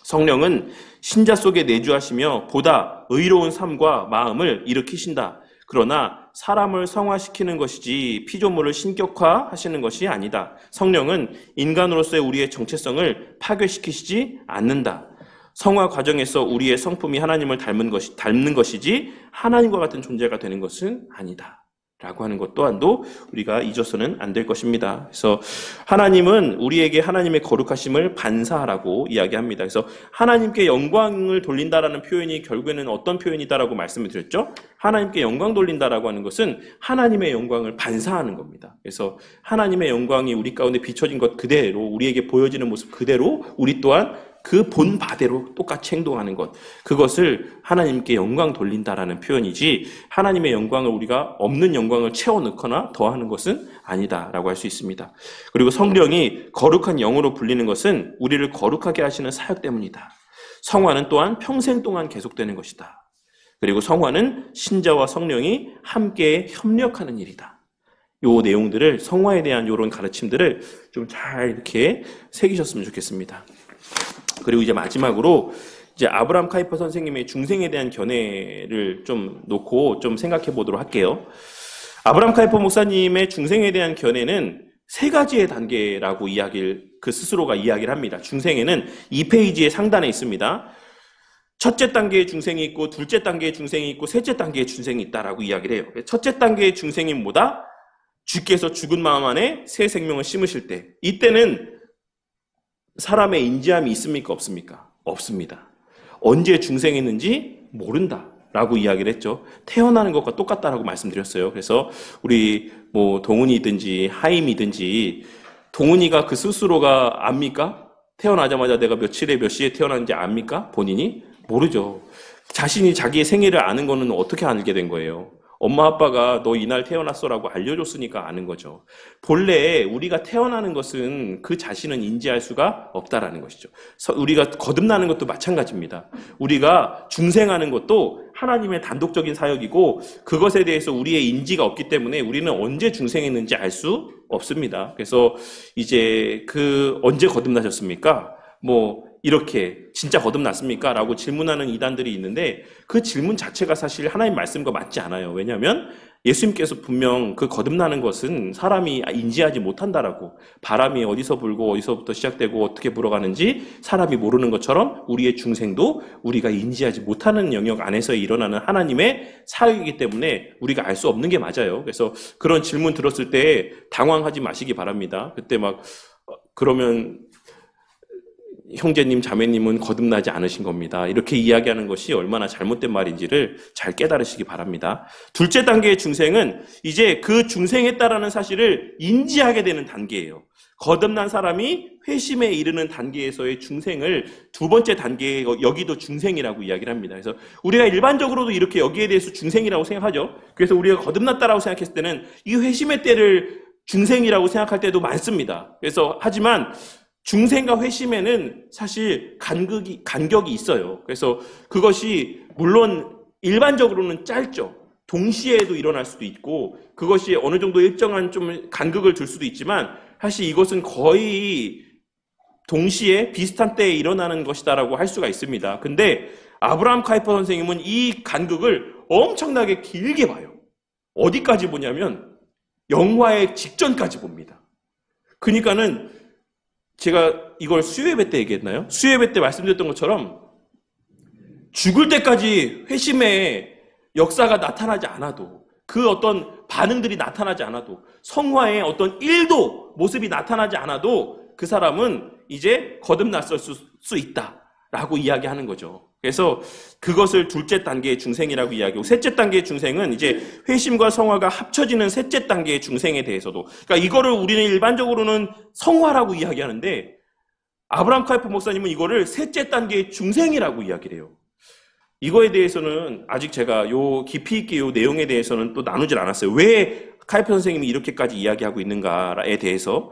성령은 신자 속에 내주하시며 보다 의로운 삶과 마음을 일으키신다. 그러나 사람을 성화시키는 것이지 피조물을 신격화하시는 것이 아니다. 성령은 인간으로서의 우리의 정체성을 파괴시키시지 않는다. 성화 과정에서 우리의 성품이 하나님을 닮는 것이지 하나님과 같은 존재가 되는 것은 아니다. 라고 하는 것 또한도 우리가 잊어서는 안 될 것입니다. 그래서 하나님은 우리에게 하나님의 거룩하심을 반사하라고 이야기합니다. 그래서 하나님께 영광을 돌린다라는 표현이 결국에는 어떤 표현이다라고 말씀을 드렸죠? 하나님께 영광 돌린다라고 하는 것은 하나님의 영광을 반사하는 겁니다. 그래서 하나님의 영광이 우리 가운데 비춰진 것 그대로 우리에게 보여지는 모습 그대로 우리 또한 그 본바대로 똑같이 행동하는 것, 그것을 하나님께 영광 돌린다라는 표현이지 하나님의 영광을 우리가 없는 영광을 채워넣거나 더하는 것은 아니다라고 할 수 있습니다. 그리고 성령이 거룩한 영으로 불리는 것은 우리를 거룩하게 하시는 사역 때문이다. 성화는 또한 평생 동안 계속되는 것이다. 그리고 성화는 신자와 성령이 함께 협력하는 일이다. 요 내용들을 성화에 대한 이런 가르침들을 좀 잘 이렇게 새기셨으면 좋겠습니다. 그리고 이제 마지막으로 이제 아브라함 카이퍼 선생님의 중생에 대한 견해를 좀 놓고 좀 생각해 보도록 할게요. 아브라함 카이퍼 목사님의 중생에 대한 견해는 세 가지의 단계라고 스스로가 이야기를 합니다. 중생에는 2페이지의 상단에 있습니다. 첫째 단계의 중생이 있고, 둘째 단계의 중생이 있고, 셋째 단계의 중생이 있다라고 이야기를 해요. 첫째 단계의 중생이 뭐다? 주께서 죽은 마음 안에 새 생명을 심으실 때, 이때는 사람의 인지함이 있습니까? 없습니까? 없습니다. 언제 중생했는지 모른다 라고 이야기를 했죠. 태어나는 것과 똑같다라고 말씀드렸어요. 그래서 우리 동훈이든지 하임이든지 동훈이가 그 스스로가 압니까? 태어나자마자 내가 며칠에 몇 시에 태어났는지 압니까? 본인이? 모르죠. 자신이 자기의 생일을 아는 거는 어떻게 알게 된 거예요? 엄마 아빠가 너 이날 태어났어라고 알려줬으니까 아는 거죠. 본래 우리가 태어나는 것은 그 자신은 인지할 수가 없다라는 것이죠. 우리가 거듭나는 것도 마찬가지입니다. 우리가 중생하는 것도 하나님의 단독적인 사역이고 그것에 대해서 우리의 인지가 없기 때문에 우리는 언제 중생했는지 알 수 없습니다. 그래서 이제 언제 거듭나셨습니까? 이렇게 진짜 거듭났습니까? 라고 질문하는 이단들이 있는데 그 질문 자체가 사실 하나님 말씀과 맞지 않아요. 왜냐하면 예수님께서 분명 그 거듭나는 것은 사람이 인지하지 못한다라고, 바람이 어디서 불고 어디서부터 시작되고 어떻게 불어가는지 사람이 모르는 것처럼 우리의 중생도 우리가 인지하지 못하는 영역 안에서 일어나는 하나님의 사역이기 때문에 우리가 알 수 없는 게 맞아요. 그래서 그런 질문 들었을 때 당황하지 마시기 바랍니다. 그때 그러면 형제님, 자매님은 거듭나지 않으신 겁니다. 이렇게 이야기하는 것이 얼마나 잘못된 말인지를 잘 깨달으시기 바랍니다. 둘째 단계의 중생은 이제 그 중생했다라는 사실을 인지하게 되는 단계예요. 거듭난 사람이 회심에 이르는 단계에서의 중생을 두 번째 단계에 여기도 중생이라고 이야기를 합니다. 그래서 우리가 일반적으로도 이렇게 여기에 대해서 중생이라고 생각하죠. 그래서 우리가 거듭났다라고 생각했을 때는 이 회심의 때를 중생이라고 생각할 때도 많습니다. 그래서 하지만 중생과 회심에는 사실 간격이 있어요. 그래서 그것이 물론 일반적으로는 짧죠. 동시에도 일어날 수도 있고 그것이 어느 정도 일정한 좀 간격을 둘 수도 있지만 사실 이것은 거의 동시에 비슷한 때에 일어나는 것이다라고 할 수가 있습니다. 근데 아브라함 카이퍼 선생님은 이 간격을 엄청나게 길게 봐요. 어디까지 보냐면 영화의 직전까지 봅니다. 그러니까는 제가 이걸 수요예배 때 얘기했나요? 수요예배 때 말씀드렸던 것처럼 죽을 때까지 회심의 역사가 나타나지 않아도, 그 어떤 반응들이 나타나지 않아도, 성화의 어떤 일도 모습이 나타나지 않아도 그 사람은 이제 거듭났을 수 있다라고 이야기하는 거죠. 그래서 그것을 둘째 단계의 중생이라고 이야기하고, 셋째 단계의 중생은 이제 회심과 성화가 합쳐지는 셋째 단계의 중생에 대해서도, 그러니까 이거를 우리는 일반적으로는 성화라고 이야기하는데 아브라함 카이프 목사님은 이거를 셋째 단계의 중생이라고 이야기를 해요. 이거에 대해서는 아직 제가 깊이 있게 요 내용에 대해서는 또 나누질 않았어요. 왜 카이프 선생님이 이렇게까지 이야기하고 있는가에 대해서.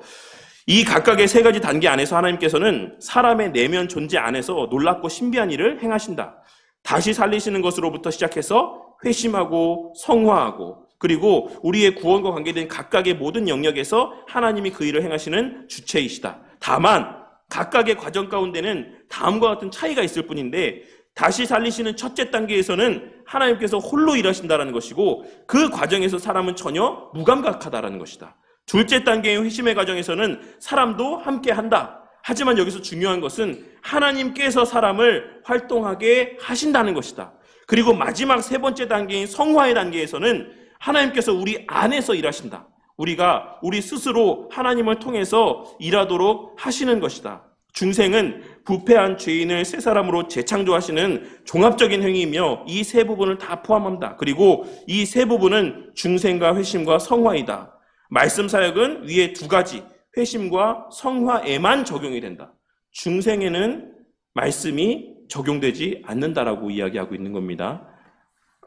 이 각각의 세 가지 단계 안에서 하나님께서는 사람의 내면 존재 안에서 놀랍고 신비한 일을 행하신다. 다시 살리시는 것으로부터 시작해서 회심하고 성화하고, 그리고 우리의 구원과 관계된 각각의 모든 영역에서 하나님이 그 일을 행하시는 주체이시다. 다만 각각의 과정 가운데는 다음과 같은 차이가 있을 뿐인데, 다시 살리시는 첫째 단계에서는 하나님께서 홀로 일하신다는 것이고, 그 과정에서 사람은 전혀 무감각하다는 것이다. 둘째 단계의 회심의 과정에서는 사람도 함께 한다. 하지만 여기서 중요한 것은 하나님께서 사람을 활동하게 하신다는 것이다. 그리고 마지막 세 번째 단계인 성화의 단계에서는 하나님께서 우리 안에서 일하신다. 우리가 우리 스스로 하나님을 통해서 일하도록 하시는 것이다. 중생은 부패한 죄인을 새 사람으로 재창조하시는 종합적인 행위이며 이 세 부분을 다 포함한다. 그리고 이 세 부분은 중생과 회심과 성화이다. 말씀 사역은 위에 두 가지, 회심과 성화에만 적용이 된다. 중생에는 말씀이 적용되지 않는다라고 이야기하고 있는 겁니다.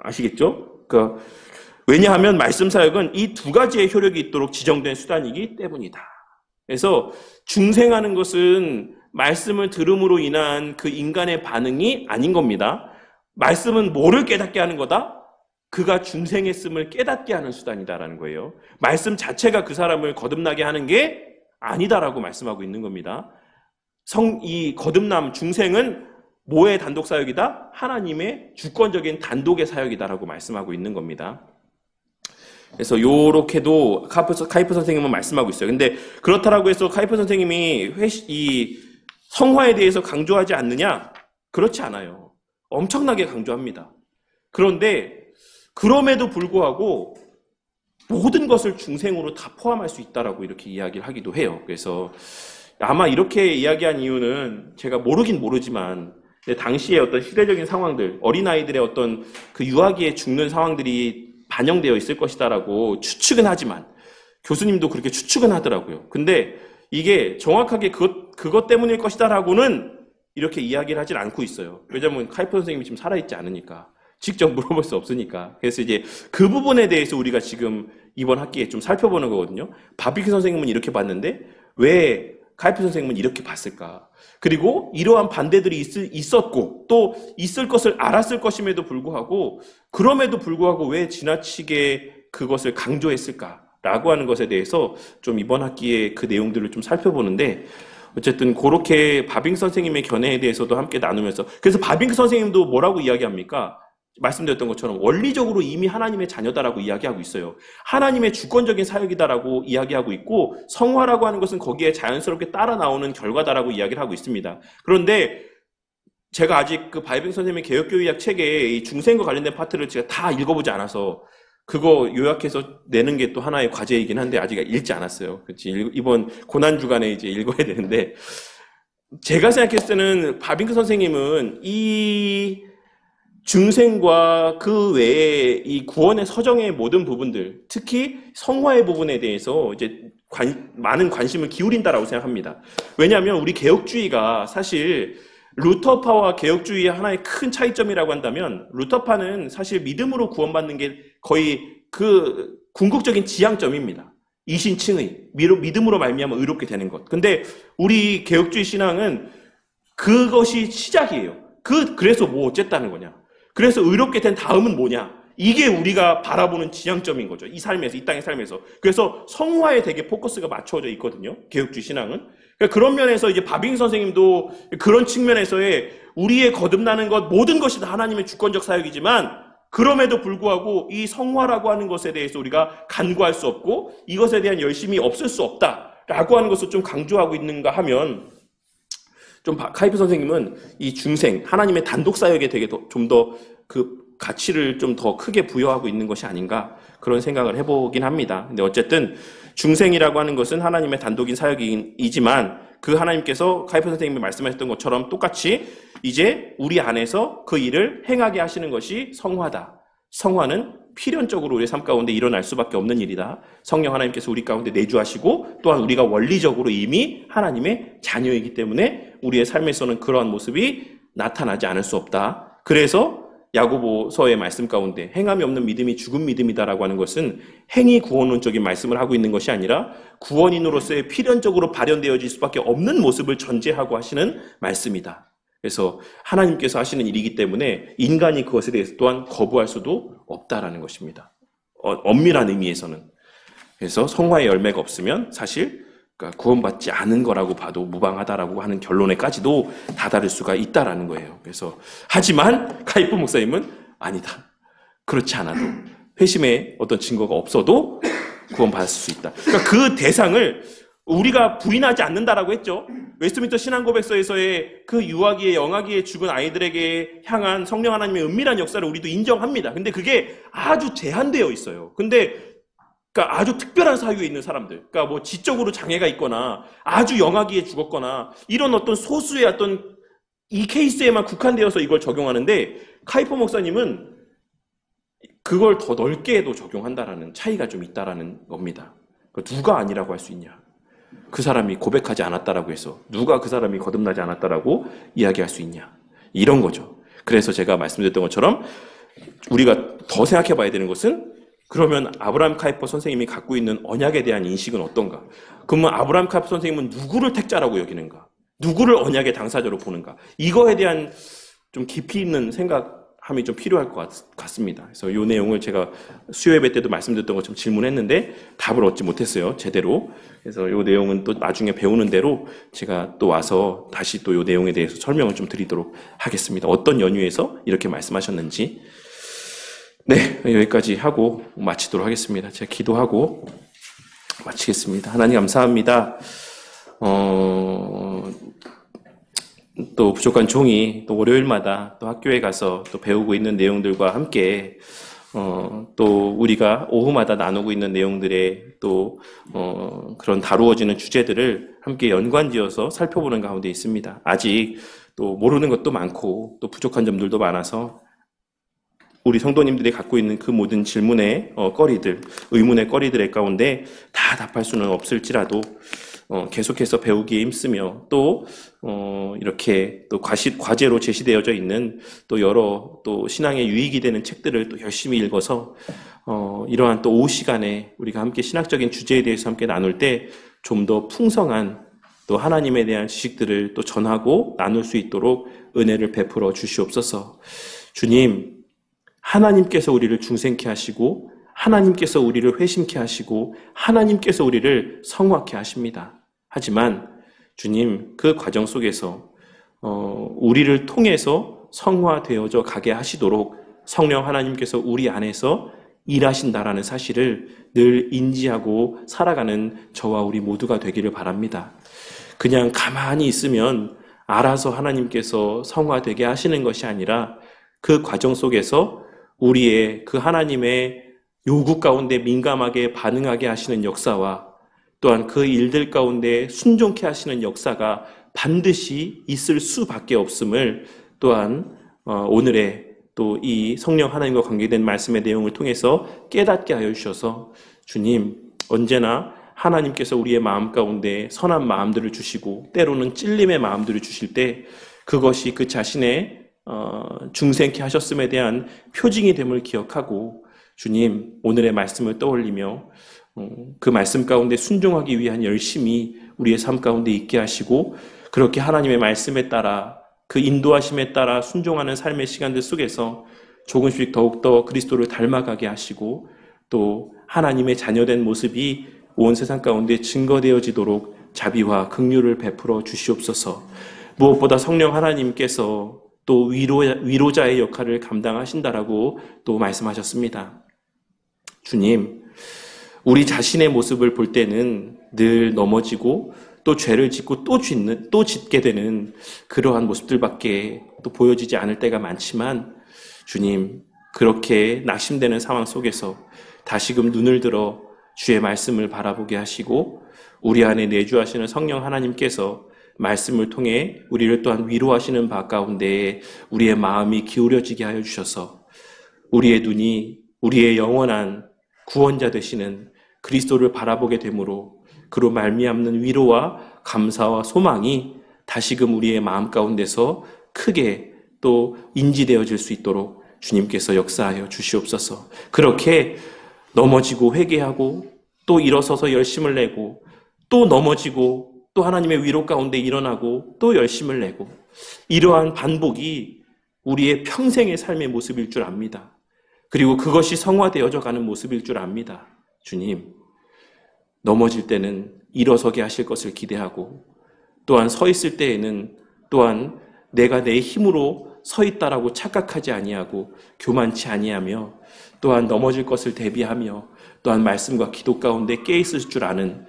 아시겠죠? 왜냐하면 말씀 사역은 이 두 가지의 효력이 있도록 지정된 수단이기 때문이다. 그래서 중생하는 것은 말씀을 들음으로 인한 그 인간의 반응이 아닌 겁니다. 말씀은 뭐를 깨닫게 하는 거다? 그가 중생했음을 깨닫게 하는 수단이다라는 거예요. 말씀 자체가 그 사람을 거듭나게 하는 게 아니다라고 말씀하고 있는 겁니다. 이 거듭남, 중생은 뭐의 단독 사역이다? 하나님의 주권적인 단독의 사역이다라고 말씀하고 있는 겁니다. 그래서 요렇게도 카이프 선생님은 말씀하고 있어요. 근데 그렇다라고 해서 카이프 선생님이 이 성화에 대해서 강조하지 않느냐? 그렇지 않아요. 엄청나게 강조합니다. 그런데 그럼에도 불구하고 모든 것을 중생으로 다 포함할 수 있다라고 이렇게 이야기를 하기도 해요. 그래서 아마 이렇게 이야기한 이유는 제가 모르긴 모르지만 당시의 어떤 시대적인 상황들, 어린아이들의 어떤 그 유아기에 죽는 상황들이 반영되어 있을 것이다라고 추측은 하지만, 교수님도 그렇게 추측은 하더라고요. 근데 이게 정확하게 그것 때문일 것이다라고는 이렇게 이야기를 하질 않고 있어요. 왜냐하면 카이프 선생님이 지금 살아있지 않으니까. 직접 물어볼 수 없으니까. 그래서 이제 그 부분에 대해서 우리가 지금 이번 학기에 좀 살펴보는 거거든요. 바비큐 선생님은 이렇게 봤는데 왜 카이프 선생님은 이렇게 봤을까? 그리고 이러한 반대들이 있었고 또 있을 것을 알았을 것임에도 불구하고, 그럼에도 불구하고 왜 지나치게 그것을 강조했을까라고 하는 것에 대해서 좀 이번 학기에 그 내용들을 좀 살펴보는데, 어쨌든 그렇게 바빙 선생님의 견해에 대해서도 함께 나누면서, 그래서 바빙 선생님도 뭐라고 이야기합니까? 말씀드렸던 것처럼 원리적으로 이미 하나님의 자녀다라고 이야기하고 있어요. 하나님의 주권적인 사역이다라고 이야기하고 있고, 성화라고 하는 것은 거기에 자연스럽게 따라 나오는 결과다라고 이야기를 하고 있습니다. 그런데 제가 아직 그 바이빙 선생님의 개혁교회학 책에 이 중생과 관련된 파트를 제가 다 읽어보지 않아서 그거 요약해서 내는 게 또 하나의 과제이긴 한데 아직 읽지 않았어요. 그렇지, 이번 고난주간에 이제 읽어야 되는데, 제가 생각했을 때는 바빙크 선생님은 이 중생과 그 외에 이 구원의 서정의 모든 부분들, 특히 성화의 부분에 대해서 이제 많은 관심을 기울인다라고 생각합니다. 왜냐하면 우리 개혁주의가 사실 루터파와 개혁주의의 하나의 큰 차이점이라고 한다면, 루터파는 사실 믿음으로 구원받는 게 거의 그 궁극적인 지향점입니다. 이신칭의, 믿음으로 말미암아 의롭게 되는 것. 근데 우리 개혁주의 신앙은 그것이 시작이에요. 그래서 뭐 어쨌다는 거냐? 그래서 의롭게 된 다음은 뭐냐? 이게 우리가 바라보는 지향점인 거죠. 이 삶에서, 이 땅의 삶에서. 그래서 성화에 되게 포커스가 맞춰져 있거든요. 개혁주의 신앙은. 그러니까 그런 면에서 이제 바빙 선생님도 그런 측면에서의 우리의 거듭나는 것, 모든 것이 다 하나님의 주권적 사역이지만, 그럼에도 불구하고 이 성화라고 하는 것에 대해서 우리가 간구할 수 없고 이것에 대한 열심이 없을 수 없다라고 하는 것을 좀 강조하고 있는가 하면, 카이프 선생님은 이 중생, 하나님의 단독 사역에 되게 좀 더 그 가치를 좀 더 크게 부여하고 있는 것이 아닌가 그런 생각을 해보긴 합니다. 근데 어쨌든 중생이라고 하는 것은 하나님의 단독인 사역이지만 그 하나님께서 카이프 선생님이 말씀하셨던 것처럼 똑같이 이제 우리 안에서 그 일을 행하게 하시는 것이 성화다. 성화는 필연적으로 우리의 삶 가운데 일어날 수밖에 없는 일이다. 성령 하나님께서 우리 가운데 내주하시고 또한 우리가 원리적으로 이미 하나님의 자녀이기 때문에 우리의 삶에서는 그러한 모습이 나타나지 않을 수 없다. 그래서 야고보서의 말씀 가운데 행함이 없는 믿음이 죽은 믿음이다라고 하는 것은 행위 구원론적인 말씀을 하고 있는 것이 아니라 구원인으로서의 필연적으로 발현되어질 수밖에 없는 모습을 전제하고 하시는 말씀이다. 그래서 하나님께서 하시는 일이기 때문에 인간이 그것에 대해서 또한 거부할 수도 없다라는 것입니다. 엄밀한 의미에서는. 그래서 성화의 열매가 없으면 사실 그러니까 구원받지 않은 거라고 봐도 무방하다라고 하는 결론에까지도 다다를 수가 있다라는 거예요. 그래서 하지만 카이프 목사님은 아니다. 그렇지 않아도 회심의 어떤 증거가 없어도 구원받을 수 있다. 그러니까 그 대상을 우리가 부인하지 않는다라고 했죠. 웨스트민스터 신앙고백서에서의 그 유아기에 영아기에 죽은 아이들에게 향한 성령 하나님의 은밀한 역사를 우리도 인정합니다. 근데 그게 아주 제한되어 있어요. 근데 그러니까 아주 특별한 사유에 있는 사람들, 그러니까 뭐 지적으로 장애가 있거나 아주 영아기에 죽었거나 이런 어떤 소수의 어떤 이 케이스에만 국한되어서 이걸 적용하는데 카이퍼 목사님은 그걸 더 넓게도 적용한다라는 차이가 좀 있다라는 겁니다. 누가 아니라고 할 수 있냐? 그 사람이 고백하지 않았다라고 해서 누가 그 사람이 거듭나지 않았다라고 이야기할 수 있냐? 이런 거죠. 그래서 제가 말씀드렸던 것처럼 우리가 더 생각해 봐야 되는 것은 그러면 아브라함 카이퍼 선생님이 갖고 있는 언약에 대한 인식은 어떤가? 그러면 아브라함 카이퍼 선생님은 누구를 택자라고 여기는가? 누구를 언약의 당사자로 보는가? 이거에 대한 좀 깊이 있는 생각함이 좀 필요할 것 같습니다. 그래서 이 내용을 제가 수요예배 때도 말씀드렸던 것처럼 질문했는데 답을 얻지 못했어요. 제대로. 그래서 이 내용은 또 나중에 배우는 대로 제가 또 와서 다시 또 이 내용에 대해서 설명을 좀 드리도록 하겠습니다. 어떤 연유에서 이렇게 말씀하셨는지. 네, 여기까지 하고 마치도록 하겠습니다. 제가 기도하고 마치겠습니다. 하나님 감사합니다. 또 부족한 종이 또 월요일마다 또 학교에 가서 또 배우고 있는 내용들과 함께 또 우리가 오후마다 나누고 있는 내용들의 또 그런 다루어지는 주제들을 함께 연관지어서 살펴보는 가운데 있습니다. 아직 또 모르는 것도 많고 또 부족한 점들도 많아서 우리 성도님들이 갖고 있는 그 모든 질문의 거리들, 의문의 거리들의 가운데 다 답할 수는 없을지라도 계속해서 배우기에 힘쓰며 또 이렇게 또 과제로 제시되어져 있는 또 여러 또 신앙에 유익이 되는 책들을 또 열심히 읽어서 이러한 또 오후 시간에 우리가 함께 신학적인 주제에 대해서 함께 나눌 때 좀 더 풍성한 또 하나님에 대한 지식들을 또 전하고 나눌 수 있도록 은혜를 베풀어 주시옵소서. 주님, 하나님께서 우리를 중생케 하시고 하나님께서 우리를 회심케 하시고 하나님께서 우리를 성화케 하십니다. 하지만 주님, 그 과정 속에서 우리를 통해서 성화되어져 가게 하시도록 성령 하나님께서 우리 안에서 일하신다라는 사실을 늘 인지하고 살아가는 저와 우리 모두가 되기를 바랍니다. 그냥 가만히 있으면 알아서 하나님께서 성화되게 하시는 것이 아니라 그 과정 속에서 우리의 그 하나님의 요구 가운데 민감하게 반응하게 하시는 역사와 또한 그 일들 가운데 순종케 하시는 역사가 반드시 있을 수밖에 없음을 또한 오늘의 또 이 성령 하나님과 관계된 말씀의 내용을 통해서 깨닫게 하여 주셔서 주님, 언제나 하나님께서 우리의 마음 가운데 선한 마음들을 주시고 때로는 찔림의 마음들을 주실 때 그것이 그 자신의 중생케 하셨음에 대한 표징이 됨을 기억하고 주님, 오늘의 말씀을 떠올리며 그 말씀 가운데 순종하기 위한 열심이 우리의 삶 가운데 있게 하시고 그렇게 하나님의 말씀에 따라 그 인도하심에 따라 순종하는 삶의 시간들 속에서 조금씩 더욱더 그리스도를 닮아가게 하시고 또 하나님의 자녀된 모습이 온 세상 가운데 증거되어지도록 자비와 긍휼을 베풀어 주시옵소서. 무엇보다 성령 하나님께서 또 위로자의 역할을 감당하신다라고 또 말씀하셨습니다. 주님, 우리 자신의 모습을 볼 때는 늘 넘어지고 또 죄를 짓고 또 짓게 되는 그러한 모습들밖에 또 보여지지 않을 때가 많지만 주님, 그렇게 낙심되는 상황 속에서 다시금 눈을 들어 주의 말씀을 바라보게 하시고 우리 안에 내주하시는 성령 하나님께서 말씀을 통해 우리를 또한 위로하시는 바 가운데 우리의 마음이 기울여지게 하여 주셔서 우리의 눈이 우리의 영원한 구원자 되시는 그리스도를 바라보게 되므로 그로 말미암는 위로와 감사와 소망이 다시금 우리의 마음 가운데서 크게 또 인지되어질 수 있도록 주님께서 역사하여 주시옵소서. 그렇게 넘어지고 회개하고 또 일어서서 열심을 내고 또 넘어지고 또 하나님의 위로 가운데 일어나고 또 열심을 내고 이러한 반복이 우리의 평생의 삶의 모습일 줄 압니다. 그리고 그것이 성화되어져 가는 모습일 줄 압니다. 주님, 넘어질 때는 일어서게 하실 것을 기대하고 또한 서 있을 때에는 또한 내가 내 힘으로 서 있다라고 착각하지 아니하고 교만치 아니하며 또한 넘어질 것을 대비하며 또한 말씀과 기도 가운데 깨 있을 줄 아는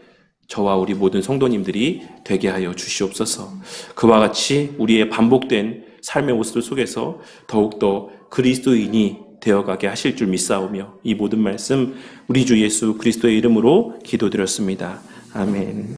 저와 우리 모든 성도님들이 되게 하여 주시옵소서. 그와 같이 우리의 반복된 삶의 모습 속에서 더욱더 그리스도인이 되어가게 하실 줄 믿사오며 이 모든 말씀 우리 주 예수 그리스도의 이름으로 기도드렸습니다. 아멘.